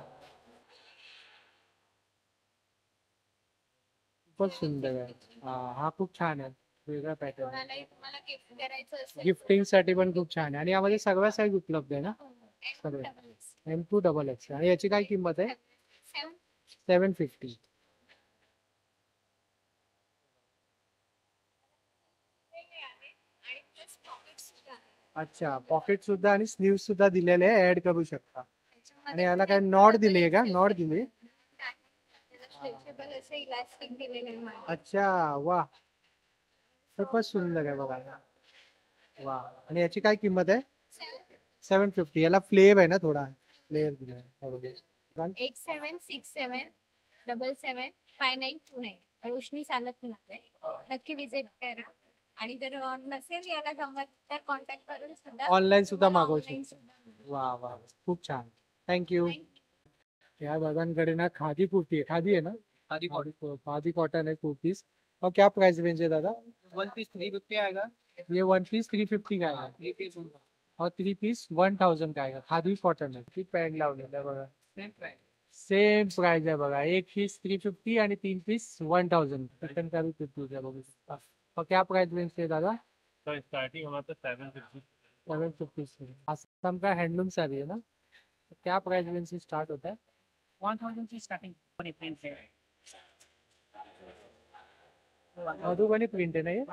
खूपच सुंदर आहे. हा खूप छान आहे. वेगळा पॅटर्न. कोणालाही तुम्हाला गिफ्ट करायचं असेल गिफ्टिंग साठी पण खूप छान आहे. आणि यामध्ये सगळ्या साईज उपलब्ध आहे ना? सगळे. M2XX. आणि याची काय किंमत आहे? 750. अच्छा, पॉकेट सुद्धा आणि स्लीव सुद्धा दिलेले आहे, ऍड करू शकता. आणि याला काय नॉट दिली का? नॉट दिली. स्ट्रेचेबल असे इलास्टिक दिलेले आहे मला. अच्छा, वा, खूपच सुंदर आहे बघा. वा, आणि याची काय किंमत आहे? 750. याला फ्लेअर आहे ना, थोडा फ्लेअर दिलाय. 8767775929 रोशनी सांगत नाही, नक्की विजिट करा. आणि जर नसेल याला जमत तर कॉन्टॅक्ट करून सुद्धा ऑनलाईन सुद्धा मागवू online शकतो. सुद्धा वा वा, खूप छान, थँक्यू. या दादांकडे ना खादी कुर्ती आहे. खादी आहे ना? खादी कॉटन है कुर्तीज. और क्या प्राइस रेंज है दादा? 1 पीस 350 आएगा. ये 1 पीस 350 का है 3 पीस और 3 पीस 1000 का आएगा. खादी कॉटन आहे. ती पॅन्ट लावलेलं आहे बघा. Same price. सेम प्राइस आहे बघा. 1 पीस 350 आणि 3 पीस 1000. चिकन करी कुर्ती आहे बघा. और क्या प्राइस रेंज है दादा? तो स्टार्टिंग हमारा 750. 750 से. आसाम का हैंडलूम साड़ी है ना? तो क्या प्राइस रेंज से स्टार्ट होता है? 1000 से स्टार्टिंग प्रिंट है. मधुबनी प्रिंट है ना ये?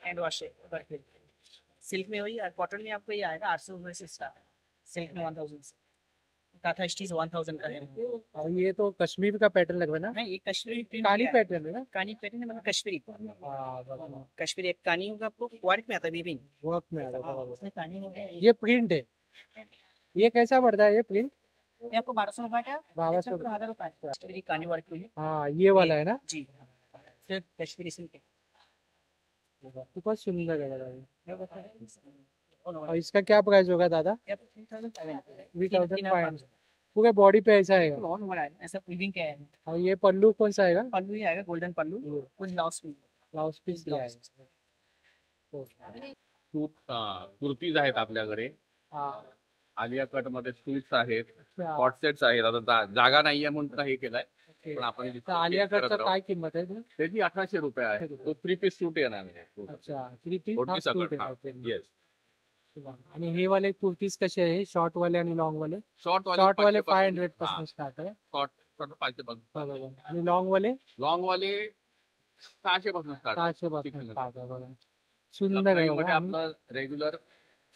हैंड वॉश है. सिल्क में वही, कॉटन में आपको ये आएगा 800 रुपये से स्टार्ट है. सिल्क में 1000 से. काथा स्टीच 1000 का है. और ये तो कश्मीर का पैटर्न लग रहा है ना? नहीं, ये कश्मीरी प्रिंट कानी है. पैटर्न है ना? कानी पैटर्न है, मतलब कश्मीरी. हाँ, कश्मीरी एक कानी होगा आपको, वर्क में आता है वीविंग. वर्क में आ रहा है. उसमें कानी होगा. ये प्रिंट है. ये कैसा पड़ता है ये प्रिंट? ये आपको 1200 रुपये का. 1200 1000 रुपये. कश्मीरी कानी वर्क में. हाँ, ये वाला है ना? जी. सिर्फ कश्मीरी सिल्क है. खूपच सुंदर है दादा. ये बताया. और इसका क्या प्राइस होगा दादा? ये 3500. 3500. पूरे बॉडी पे ऐसा है. लॉन वाला है, ऐसा वीविंग का है. और ये पल्लू कौन सा आएगा? पल्लू ही आएगा, गोल्डन पल्लू. कुछ ब्लाउज में. ब्लाउज पीस दिया है. कुर्तीज आहेत आपल्याकडे. हाँ. आलिया कट मध्ये सूट्स आहेत, अच्छा. कॉट सेट्स आहेत. आता जागा नाहीये म्हणून तर हे केलंय. पण आपण तर आलिया कटचा काय किंमत आहे? त्याची 1800 रुपये आहे. तो 3 पीस सूट येणार आहे. अच्छा, 3 पीस छोटी सकट. येस. आणि हे वाले कुर्तीज कसे आहे? शॉर्ट वाले आणि लॉंग वाले? शॉर्ट शॉर्ट वाले 500 पासून स्टार्ट आहे. शॉर्ट 500 पासून. बरोबर. आणि लॉंग वाले? लॉंग वाले 600 पासून स्टार्ट. 600 पासून स्टार्ट आहे बघा. सुंदर आहे बघा. आपलं रेग्युलर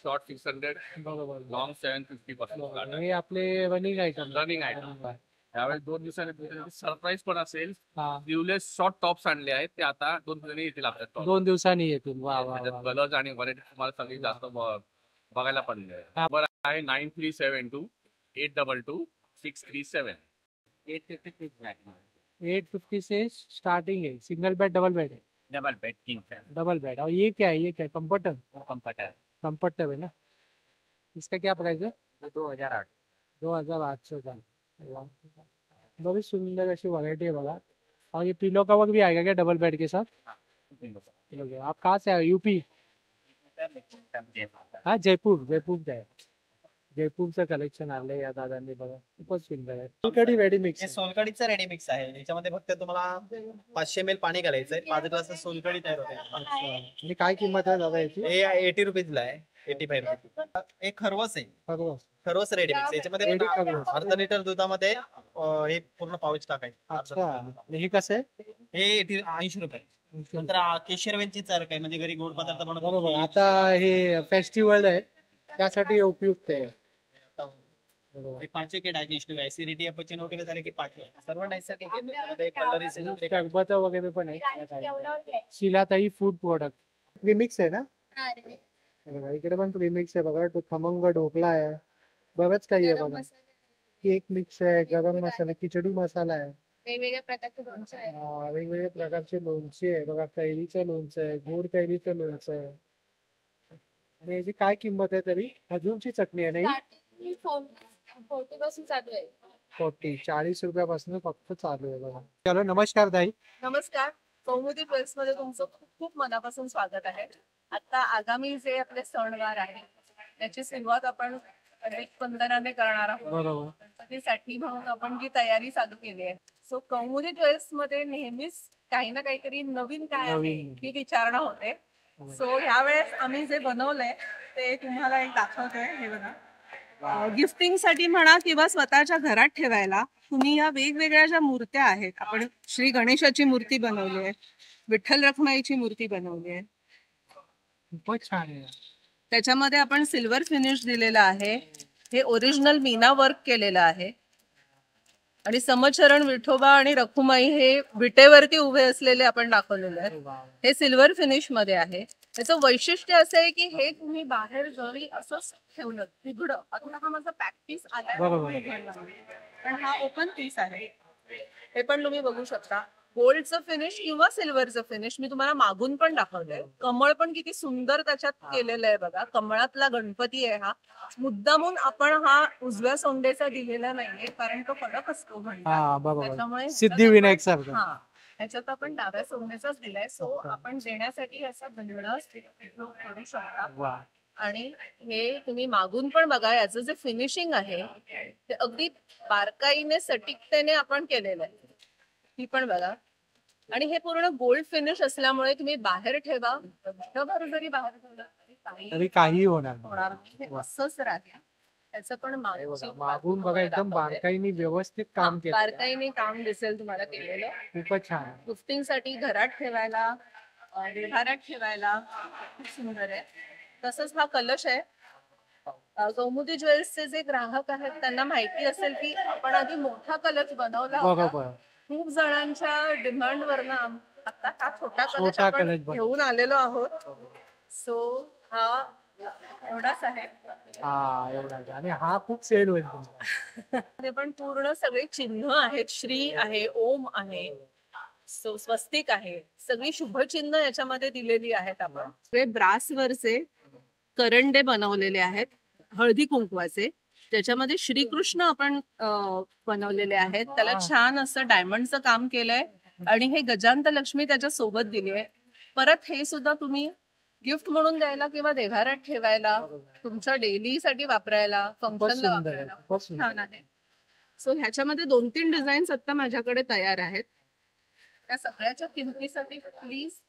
शॉर्ट 600, बरोबर. लॉंग 750 पासून स्टार्ट आहे. हे आपले रनिंग आयटम. Running item. यावेळेस 2 दिवसांनी सरप्राईज पण असेल. हा. स्लीवलेस शॉर्ट टॉप्स आणले आहेत, ते आता 2 दिवसांनी येतील आपल्या स्टॉल. 2 दिवसांनी येतील. वा वा त्याच्यात वा. कलर्स आणि व्हरायटी तुम्हाला सगळी जास्त बघायला पण मिळेल. नंबर आहे 9372 822 637. 850 से स्टार्टिंग है. सिंगल बेड डबल बेड है? डबल बेड किंग है. Double bed. और ये क्या है? ये क्या है? कंफर्टर? कंफर्ट है. कंफर्टेबल है ना? इसका क्या प्राइस है? 2008. 2800 का. बड़ी सुंदर ऐसी वैरायटी है बघा. और ये पिलो कवर भी आएगा क्या डबल बेड के साथ? आप कहाँ से आए? यूपी? हाँ, जयपुर. जयपुर से आहे. जयपूरचं कलेक्शन आणलंय या दादांनी बघा. खूपच सुंदर आहे. Solkadhi ready mix. हे सोलकडीचं रेडी मिक्स आहे. याच्यामध्ये फक्त तुम्हाला 500 ml पाणी घालायचंय. 5 ग्लास सोलकडी तयार होते. अच्छा. आणि काय किंमत आहे दादा याची? हे 80 रुपीजला आहे. 85 रुपीज. एक खरवस आहे. खरवस रेडी मिक्स. याच्यामध्ये अर्धा लिटर दुधामध्ये हे पूर्ण पाऊच टाकायचं. अच्छा. आणि हे कसं आहे? हे 80 रुपये. नंतर केशरवेलची चरक आहे, म्हणजे घरी गोड पदार्थ बनवतो. बरोबर. आता हे फेस्टिवल आहे त्यासाठी उपयुक्त आहे. हे पाचवे के डायजेस्टिव्ह ऍसिडिटी अपचन वगैरे झाले की पाचवे सर्व नैसर्गिक आहे. त्यामध्ये कलरीज शरबत वगैरे पण आहे. शिलाताई फूड प्रोडक्ट. प्रीमिक्स आहे ना? बघा इकडे पण प्रीमिक्स आहे बघा. तो खमंग ढोकळा आहे. बरंच काही आहे बघा. केक मिक्स आहे, गरम मसाला, खिचडी मसाला आहे. वेगवेगळ्या प्रकारचे लोणचे आहे. वेगवेगळ्या प्रकारचे लोणचे आहे बघा. कैरीचं लोणचं आहे, गोड कैरीचं लोणचं आहे. आणि याची काय किंमत आहे तरी? खजूरची चटणी आहे नाही? 40 पासून चालू आहे. 40 रुपयापासून फक्त चालू आहे बघा. चलो, नमस्कार ताई. नमस्कार. कौमुदी प्रेस मध्ये तुमचं खूप खूप मनापासून स्वागत आहे. आता आगामी जे आपले सणवार आहे त्याची सुरुवात आपण वंदनाने करणार आहोत. बरोबर. गणपतीसाठी म्हणून आपण जी तयारी चालू केली आहे. सो कौमुदी ड्रेस मध्ये नेहमीच काही ना काहीतरी नवीन काय आहे ही विचारणा होते. सो ह्यावेळेस आम्ही जे बनवलंय ते तुम्हाला एक दाखवतोय. हे बघा. गिफ्टिंग साठी म्हणा किंवा स्वतःच्या घरात ठेवायला तुम्ही या वेगवेगळ्या ज्या मूर्त्या आहेत. आपण श्री गणेशाची मूर्ती बनवली आहे, विठ्ठल रखुमाईची मूर्ती बनवली आहे, खूपच छान आहे. त्याच्यामध्ये आपण सिल्वर फिनिश दिलेला आहे. हे ओरिजिनल मीना वर्क केलेलं आहे आणि समचरण विठोबा आणि रखुमाई हे विटेवरती उभे असलेले आपण दाखवलेले आहेत. हे सिल्वर फिनिश मध्ये आहे. त्याचं वैशिष्ट्य असं आहे की हे तुम्ही बाहेर जरी असंच ठेवलं तिकडं, आता हा माझा पॅक पीस आलाय पण हा ओपन पीस आहे. हे पण तुम्ही बघू शकता. गोल्डचं फिनिश किंवा सिल्वरचं फिनिश मी तुम्हाला मागून पण दाखवलंय. कमळ पण किती सुंदर त्याच्यात केलेलं आहे बघा. कमळातला गणपती आहे हा. मुद्दामून आपण हा उजव्या सोंडेचा दिलेला नाहीये कारण तो कडक असतो त्याच्यामुळे सिद्धिविनायक सारखा. हा, ह्याच्यात आपण डाव्या सोंडेचाच दिलाय. सो आपण देण्यासाठी असा गणगणा करू शकता. आणि हे तुम्ही मागून पण बघा, याचं जे फिनिशिंग आहे ते अगदी बारकाईने सटीकतेने आपण केलेलं आहे. ही पण बघा. आणि हे पूर्ण गोल्ड फिनिश असल्यामुळे तुम्ही बाहेर ठेवा, वर्षभर जरी बाहेर ठेवलं तरी काही होणार नाही. असंच राहते. त्याचं पण मागून बघा एकदम बारकाईने व्यवस्थित काम केलं. बारकाईने काम दिसेल तुम्हाला केलेलं. खूपच छान. गिफ्टिंग साठी घरात ठेवायला, व्यवहारात ठेवायला खूप सुंदर आहे. तसंच हा कलश आहे. कौमुदी ज्वेल्सचे जे ग्राहक आहेत त्यांना माहिती असेल की आपण आधी मोठा कलश बनवला होता. खूप जणांच्या डिमांड वरनं आता हा छोटा कलश आपण घेऊन आलेलो आहोत. सो हा एवढाच आहे. आणि हा खूप सेल होईल. ते पण पूर्ण सगळे चिन्ह आहेत. श्री आहे, ओम आहे, स्वस्तिक आहे, सगळी शुभचिन्ह याच्यामध्ये दिलेली आहेत. आपण सगळे ब्रासवरचे करंडे बनवलेले आहेत, हळदी कुंकवाचे. त्याच्यामध्ये श्रीकृष्ण आपण बनवलेले आहेत. त्याला छान असं डायमंडचं काम केलंय आणि हे गजांत लक्ष्मी त्याच्या सोबत दिली आहे. परत हे सुद्धा तुम्ही गिफ्ट म्हणून द्यायला किंवा देव्हाऱ्यात ठेवायला, तुमच्या डेली साठी वापरायला, फंक्शनला वापरायला खूप छान आहे. सो ह्याच्यामध्ये 2-3 डिझाईन्स आता माझ्याकडे तयार आहेत. त्या सगळ्याच्या किमतीसाठी प्लीज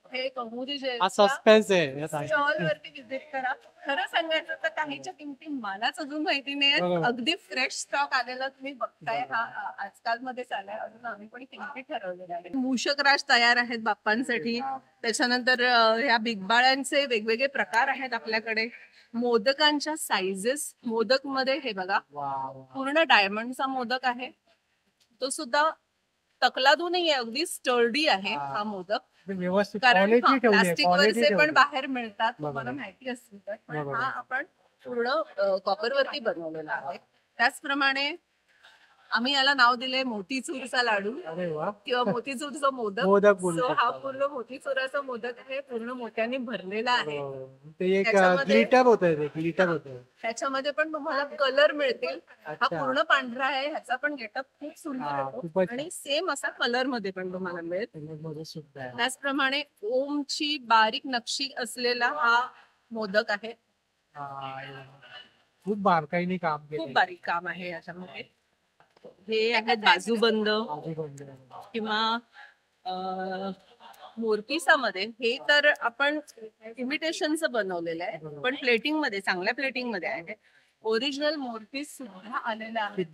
हे कौमुदी सस्पेन्स आहे. स्टॉल वरती व्हिजिट करा. खरं सांगायचं तर काहीच्या किमती मलाच अजून माहिती नाही. अगदी फ्रेश स्टॉक आलेला तुम्ही बघताय. हा आजकाल मध्ये चाललाय. अजून आम्ही पण किमती ठरवलेल्या आहेत. मूषक राज तयार आहेत बाप्पांसाठी. त्याच्यानंतर ह्या बिगबाळ्यांचे वेगवेगळे प्रकार आहेत आपल्याकडे. मोदकांच्या साइजेस, मोदक मध्ये हे बघा पूर्ण डायमंडचा मोदक आहे. तो सुद्धा तकलादू नाहीये, अगदी स्टर्डी आहे हा मोदक. कारण प्लास्टिक वरचे पण बाहेर मिळतात, तुम्हाला माहिती असेल तर. पण हा आपण पूर्ण कॉपर वरती बनवलेला आहे. त्याचप्रमाणे आम्ही याला नाव दिले मोतीचूरचा लाडू किंवा मोतीचूरचा मोदक. सो हा पूर्ण मोतीचुराचा मोदक आहे, पूर्ण मोत्याने भरलेला आहे. त्याच्यामध्ये पण तुम्हाला कलर मिळतील. हा पूर्ण पांढरा आहे, ह्याचा पण गेटअप खूप सुंदर आहे आणि सेम असा कलर मध्ये पण तुम्हाला मिळेल. त्याचप्रमाणे ओमची बारीक नक्षी असलेला हा मोदक आहे. खूप बारकाईने काम केलं, खूप बारीक काम आहे याच्यामध्ये. हे आहेत बाजूबंद किंवा मोरपिसामध्ये. हे तर आपण इमिटेशनचं बनवलेलं आहे, पण प्लेटिंग मध्ये, चांगल्या प्लेटिंग मध्ये आहे. ओरिजिनल मोरपीस सुद्धा आलेला आहे.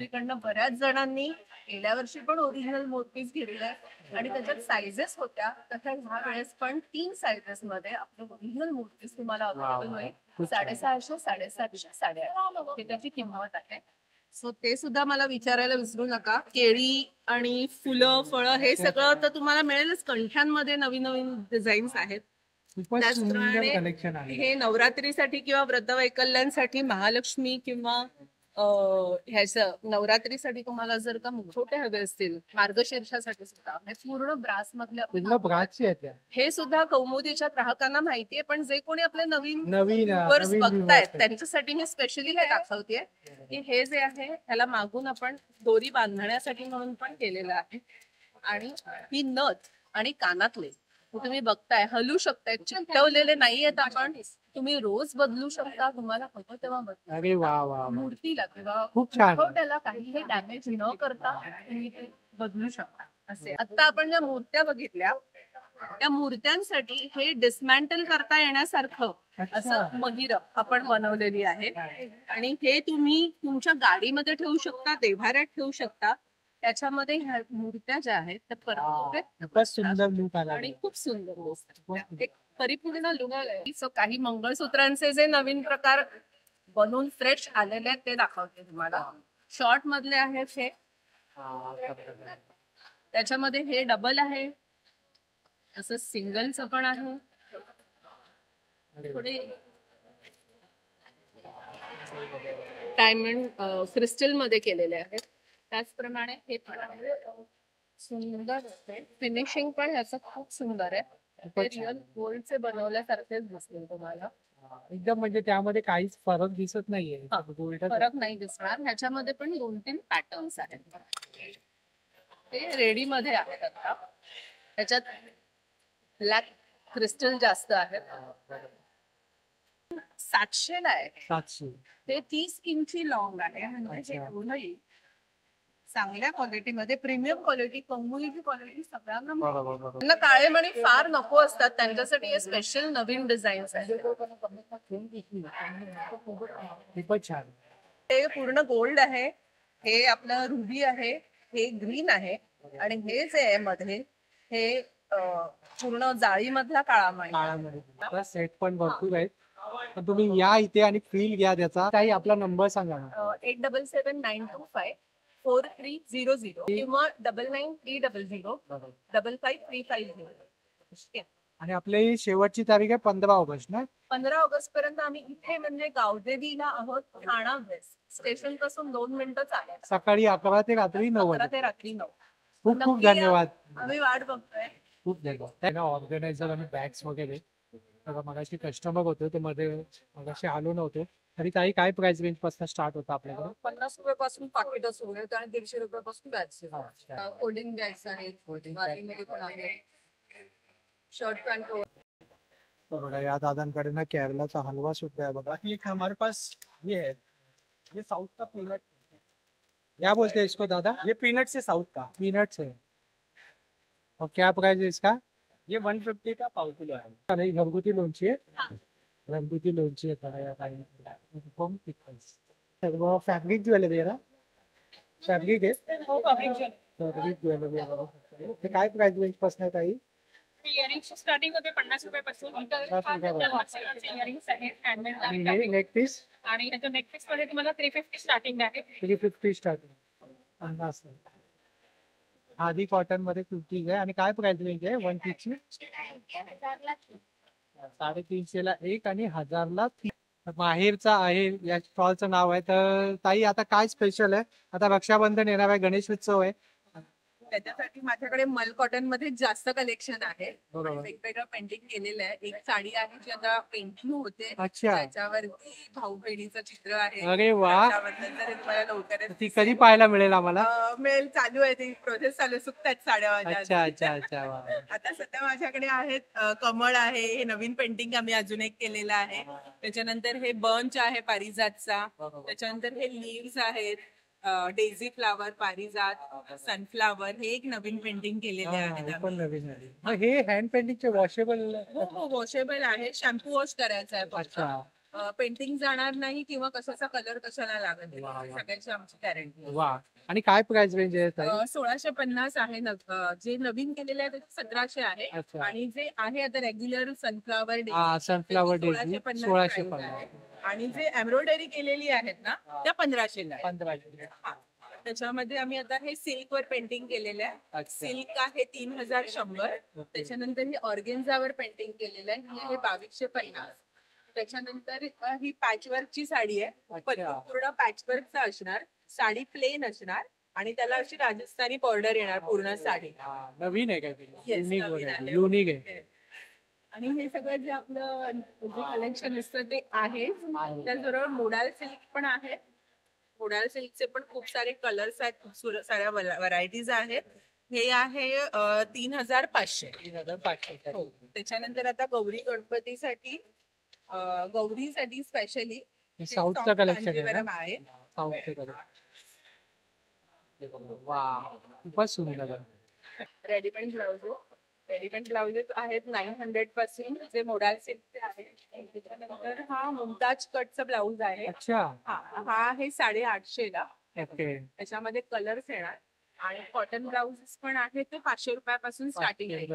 तिकडनं बऱ्याच जणांनी गेल्या वर्षी पण ओरिजिनल मोरपीस घेतलाय आणि त्याच्यात साइजेस होत्या. तशा ह्या वेळेस पण 3 साइजेस मध्ये आपलं ओरिजिनल मोरपीस तुम्हाला अवेलेबल होईल. 650, 750, 850 हे त्याची किंमत आहे. सो ते सुद्धा मला विचारायला विसरू नका. केळी आणि फुलं, फळं हे सगळं तर तुम्हाला मिळेलच. कंठ्यांमध्ये नवीन नवीन डिझाईन्स आहेत. त्याचप्रमाणे हे नवरात्रीसाठी किंवा व्रतवैकल्यांसाठी, महालक्ष्मी किंवा ह्याचं नवरात्रीसाठी तुम्हाला जर का मुखवटे हवे असतील, मार्गशीर्षासाठी सुद्धा हे पूर्ण ब्रास मधल्या. हे सुद्धा कौमुदीच्या ग्राहकांना माहितीये, पण जे कोणी आपले नवीन बघतायत त्यांच्यासाठी मी स्पेशली हे दाखवतेय की हे जे आहे ह्याला मागून आपण दोरी बांधण्यासाठी म्हणून पण केलेलं आहे. आणि ही नथ आणि कानातले तुम्ही बघताय हलू शकताय, चिकटवलेले नाहीयेत. आपण तुम्ही रोज बदलू शकता, तुम्हाला हवं तेव्हा बदलू. मूर्तीला किंवा त्याला काहीही डॅमेज न करता तुम्ही ते बदलू शकता. असे आता आपण ज्या मूर्त्या बघितल्या त्या मूर्त्यांसाठी हे डिसमॅन्टल करता येण्यासारखं असं महिर आपण बनवलेली आहे. आणि हे तुम्ही तुमच्या गाडीमध्ये ठेवू शकता, देव्हाऱ्यात ठेवू शकता. त्याच्यामध्ये ह्या मूर्त्या ज्या आहेत त्या परफेक्ट आणि खूप सुंदर दिसतात. एक परिपूर्ण लुक आहे. सो काही मंगळसूत्रांचे जे नवीन प्रकार बनवून फ्रेश आलेले आहेत ते दाखवते तुम्हाला. शॉर्ट मधले आहेत हे, त्याच्यामध्ये हे डबल आहे, असं सिंगलचं पण आहे. थोडे डायमंड क्रिस्टल मध्ये केलेले आहेत. त्याचप्रमाणे हे पण आहे, सुंदर फिनिशिंग पण ह्याचं खूप सुंदर आहे. ते रिअल गोल्डचे बनवल्यासारखेच दिसतील तुम्हाला. एकदम म्हणजे त्यामध्ये काहीच फरक दिसत नाहीये. फरक नाही दिसणार. ह्याच्यामध्ये पण 2-3 पॅटर्न्स आहेत. ते रेडी मध्ये आहेत आता. त्याच्यात ब्लॅक क्रिस्टल जास्त आहेत. 700 ला आहे. 700. ते 30 इंची लॉंग आहे. म्हणजे एवढंही चांगल्या क्वालिटीमध्ये, प्रीमियम क्वालिटी, कंगुलीची क्वालिटी सगळ्यांना. त्यांना काळे मणी फार नको असतात, त्यांच्यासाठी हे स्पेशल नवीन डिझाईन्स आहेत. खूपच छान. हे पूर्ण गोल्ड आहे, हे आपलं रुबी आहे, हे ग्रीन आहे, आणि हे जे आहे मध्ये हे पूर्ण जाळीमधला काळा मणी. सेट पण भरपूर आहेत. पण तुम्ही या इथे आणि फील घ्या त्याचा. काही आपला नंबर सांगा ना. 8779254300 किंवा 9930055350. आणि आपली शेवटची तारीख आहे 15 ऑगस्ट ना. 15 ऑगस्ट पर्यंत आम्ही इथे म्हणजे गावदेवीला आहोत. ठाणा वेस्ट स्टेशन पासून 2 मिनिटच आहे. सकाळी 11 ते रात्री 9 11 ते रात्री 9. खूप खूप धन्यवाद. आम्ही वाट बघतोय. खूप धन्यवाद. ऑर्गनायझर आणि बॅग्स वगैरे मगाशी कस्टमर होते, ते मध्ये मगाशी आलो नव्हते. तरी ताई काय प्राइस रेंज पासून स्टार्ट होता आपल्याकडे? 50 रुपयापासून पाकिट सुरू आहे आणि 150 रुपयापासून बॅग्स आहेत. कोल्डिंग बॅग्स आहेत, वारीमध्ये पण आहे, शर्ट पॅन्ट. बघा या दादांकडे ना केरलाचा हलवा सुद्धा आहे बघा. एक हमारे पास ये है, ये साउथ का पीनट. क्या बोलते हैं इसको दादा? ये पीनट से साउथ का. पीनट्स है. और क्या प्राइस है इसका? ये 150 का पाव किलो है. नहीं घरगुती लोणची आहे. घरगुती लोणची आहे. फॅब्रिक ज्वेलरी आहे ना? फॅब्रिक आहे. फॅब्रिक ज्वेलरी आहे. ते काय प्राइस रेंज पासून आहे ताई? इयरिंग्स स्टार्टिंग होते 50 रुपयापासून. इयरिंग्स आहेत हँडमेड आणि नेक पीस? आणि त्याच्या नेक पीस मध्ये तुम्हाला 350 स्टार्टिंग आहे. 350 स्टार्टिंग. आधी कॉटन मध्ये कुर्ती आहे. आणि काय प्राइस रेंज आहे वन पीसची? 350 ला एक आणि 1000 ला 3. माहेरचा आहे या स्टॉलचं नाव आहे. तर ताई आता काय स्पेशल आहे? आता रक्षाबंधन येणार आहे, गणेश उत्सव आहे. त्याच्यासाठी माझ्याकडे मल कॉटन मध्ये जास्त कलेक्शन आहे. बरोबर. वेगवेगळं पेंटिंग केलेलं आहे. एक साडी आहे जी आता पेंटिंग होते. अच्छा. त्याच्यावरती भाऊ बहिणीचं चित्र आहे. अरे वा. रक्षाबंधन तर तुम्हाला लवकरच ती कधी पाहायला मिळेल आम्हाला? मेल चालू आहे, ती प्रोसेस चालू आहे. सुकतात साड्या माझ्या. अच्छा अच्छा अच्छा. वा. आता सध्या माझ्याकडे आहेत कमळ आहे, हे नवीन पेंटिंग आम्ही अजून एक केलेलं आहे. त्याच्यानंतर हे बंच आहे पारिजातचा. त्याच्यानंतर हे लिव्स आहेत, डेझी फ्लावर, पारिजात, सनफ्लावर. हे एक नवीन पेंटिंग केलेले आहेत. पण नवीन आहे. हे हँड पेंटिंगचे वॉशेबल? हो वॉशेबल आहे. शॅम्पू वॉश करायचा आहे. अच्छा. पेंटिंग जाणार नाही किंवा कशाचा कलर कशाला लागत नाही, सगळ्याची आमची गॅरंटी. वा. आणि काय प्राइस रेंज आहे? 1650 आहे. जे नवीन केलेले आहे ते 1700 आहे. आणि जे आहे आता रेग्युलर सनफ्लावर सनफ्लावर डेझी 1650. आणि जे एम्ब्रॉयडरी केलेली आहेत ना त्या 1500 ला. 1500. त्याच्यामध्ये आम्ही आता हे सिल्क वर पेंटिंग केलेलं आहे. सिल्क आहे 3100. त्याच्यानंतर ही ऑर्गेन्झावर पेंटिंग केलेलं आहे. हे 2250. त्याच्यानंतर ही पॅचवर्कची साडी आहे. पूर्ण पॅचवर्कचा असणार. साडी प्लेन असणार आणि त्याला अशी राजस्थानी बॉर्डर येणार पूर्ण साडी. नवीन आहे काय? युनिक आहे. आणि हे सगळं जे आपलं जे कलेक्शन असतं ते आहे. त्याचबरोबर मोडाल सिल्क पण आहे. मोडाल सिल्कचे पण खूप सारे कलर्स आहेत, खूप साऱ्या व्हरायटीज आहेत. हे आहे 3500. 3500. त्याच्यानंतर आता गौरी गणपतीसाठी स्पेशली साऊथचं कलेक्शन आहे. खूपच सुंदर. रेडीमेड ब्लाउजेस आहेत 900 पासून, जे मोडाल सिल्कचे आहेत. त्याच्यानंतर हा मुमताज कटचा ब्लाउज आहे. अच्छा. हा आहे 850 ला. त्याच्यामध्ये कलर्स येणार. आणि कॉटन ब्लाउजेस पण आहे ते 500 रुपयापासून स्टार्टिंग आहे.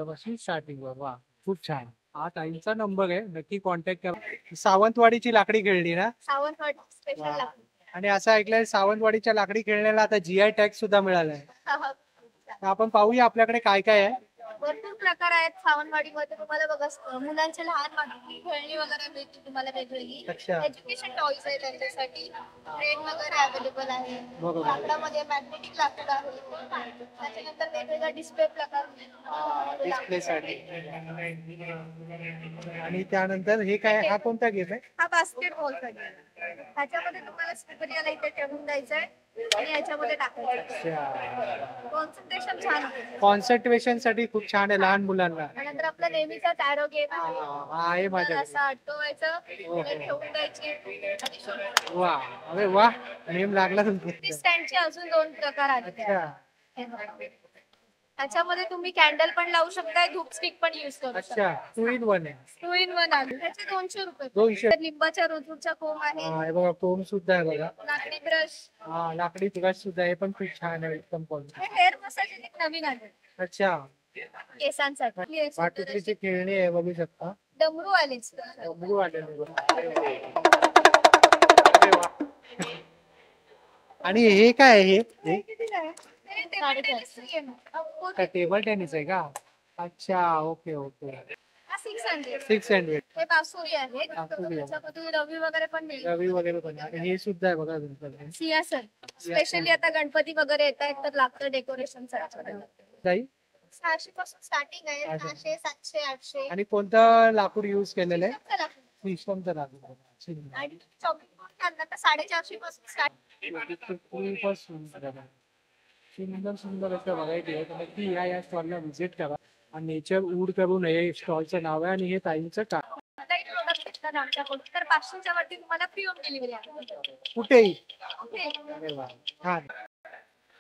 वा. खूप छान. हा ताईंचा नंबर आहे, नक्की कॉन्टॅक्ट करा. सावंतवाडीची लाकडी खेळणी ना? सावंतवाडी स्पेशल लागते. आणि असं ऐकलंय सावंतवाडीच्या लाकडी खेळण्याला आता जीआय टॅग सुद्धा मिळालाय. तर आपण पाहूया आपल्याकडे काय काय आहे. भरपूर प्रकार आहेत सावंतवाडीमध्ये. तुम्हाला बघा मुलांचे लहान बाकी खेळणी वगैरे मिळतील तुम्हाला वेगवेगळी. अच्छा. एज्युकेशन टॉयज आहे त्यांच्यासाठी. ट्रेन वगैरे अवेलेबल आहे. बरोबर. लाकडामध्ये मॅग्नेटिक लाकूड आहे. त्याच्यानंतर वेगवेगळ्या डिस्प्ले प्रकार डिस्प्लेसाठी. आणि त्यानंतर हे काय, हा कोणता गेम आहे? हा बास्केटबॉलचा गेम आहे. ह्याच्यामध्ये तुम्हाला स्क्रीनला इथे ठेवून द्यायचं आहे आणि याच्यामध्ये टाकायचं. कॉन्सन्ट्रेशन छान आहे. कॉन्सन्ट्रेशन साठी खूप छान आहे लहान मुलांना. त्यानंतर आपला नेहमीचा टॅरो गेम आहे माझ्याकडे. असं अटकवायचं, ठेवून द्यायची आणि शोधायची. वा, अरे वा, नेम लागला तुमचा. ती स्टँडचे अजून 2 प्रकार आहेत. त्याच्यामध्ये तुम्ही कॅन्डल पण लावू शकताय, धूप स्टिक पण युज करू शकता. अच्छा, 2 in 1 आहे. 2 in 1 आहे. त्याचे 200 रुपये. 200. लिंबाच्या रोजूचा कोंब आहे. हे बघा, कोंब सुद्धा आहे बघा. लाकडी ब्रश. लाकडी ब्रश सुद्धा आहे, पण खूप छान आहे, एकदम क्वालिटी. हे हेअर मसाज एक नवीन आहे. अच्छा. केसांसाठी. वाटुकीची खेळणी आहे, बघू शकता. डमरू आलेच. डमरू आलेले. आणि हे काय आहे? हे टेबल टेनिस आहे का? अच्छा, ओके ओके. 600. हे बासुरी आहे. त्याच्यामध्ये रवी वगैरे पण मिळेल. रवी वगैरे पण आहे. हे सुद्धा आहे बघा तुमच्याकडे. सिंहासन. स्पेशली आता गणपती वगैरे येत आहेत तर लागतं डेकोरेशन साठी. 600 पासून स्टार्टिंग आहे. 600, 700, 800. आणि कोणतं लाकूड युज केलेलं आहे? सिस्टमचं लाकूड. आणि चॉकलेट बोर्ड आणला तर 450 पासून स्टार्ट. सुंदर सुंदर असं व्हरायटी आहे. नक्की या स्टॉलला व्हिजिट करा. आणि नेचर वूड करून हे स्टॉलचं नाव आहे आणि हे ताईंचं काम. आमच्याकडून तर 500च्या वरती तुम्हाला फ्री होम डिलिव्हरी आहे. कुठेही. अरे वा, छान.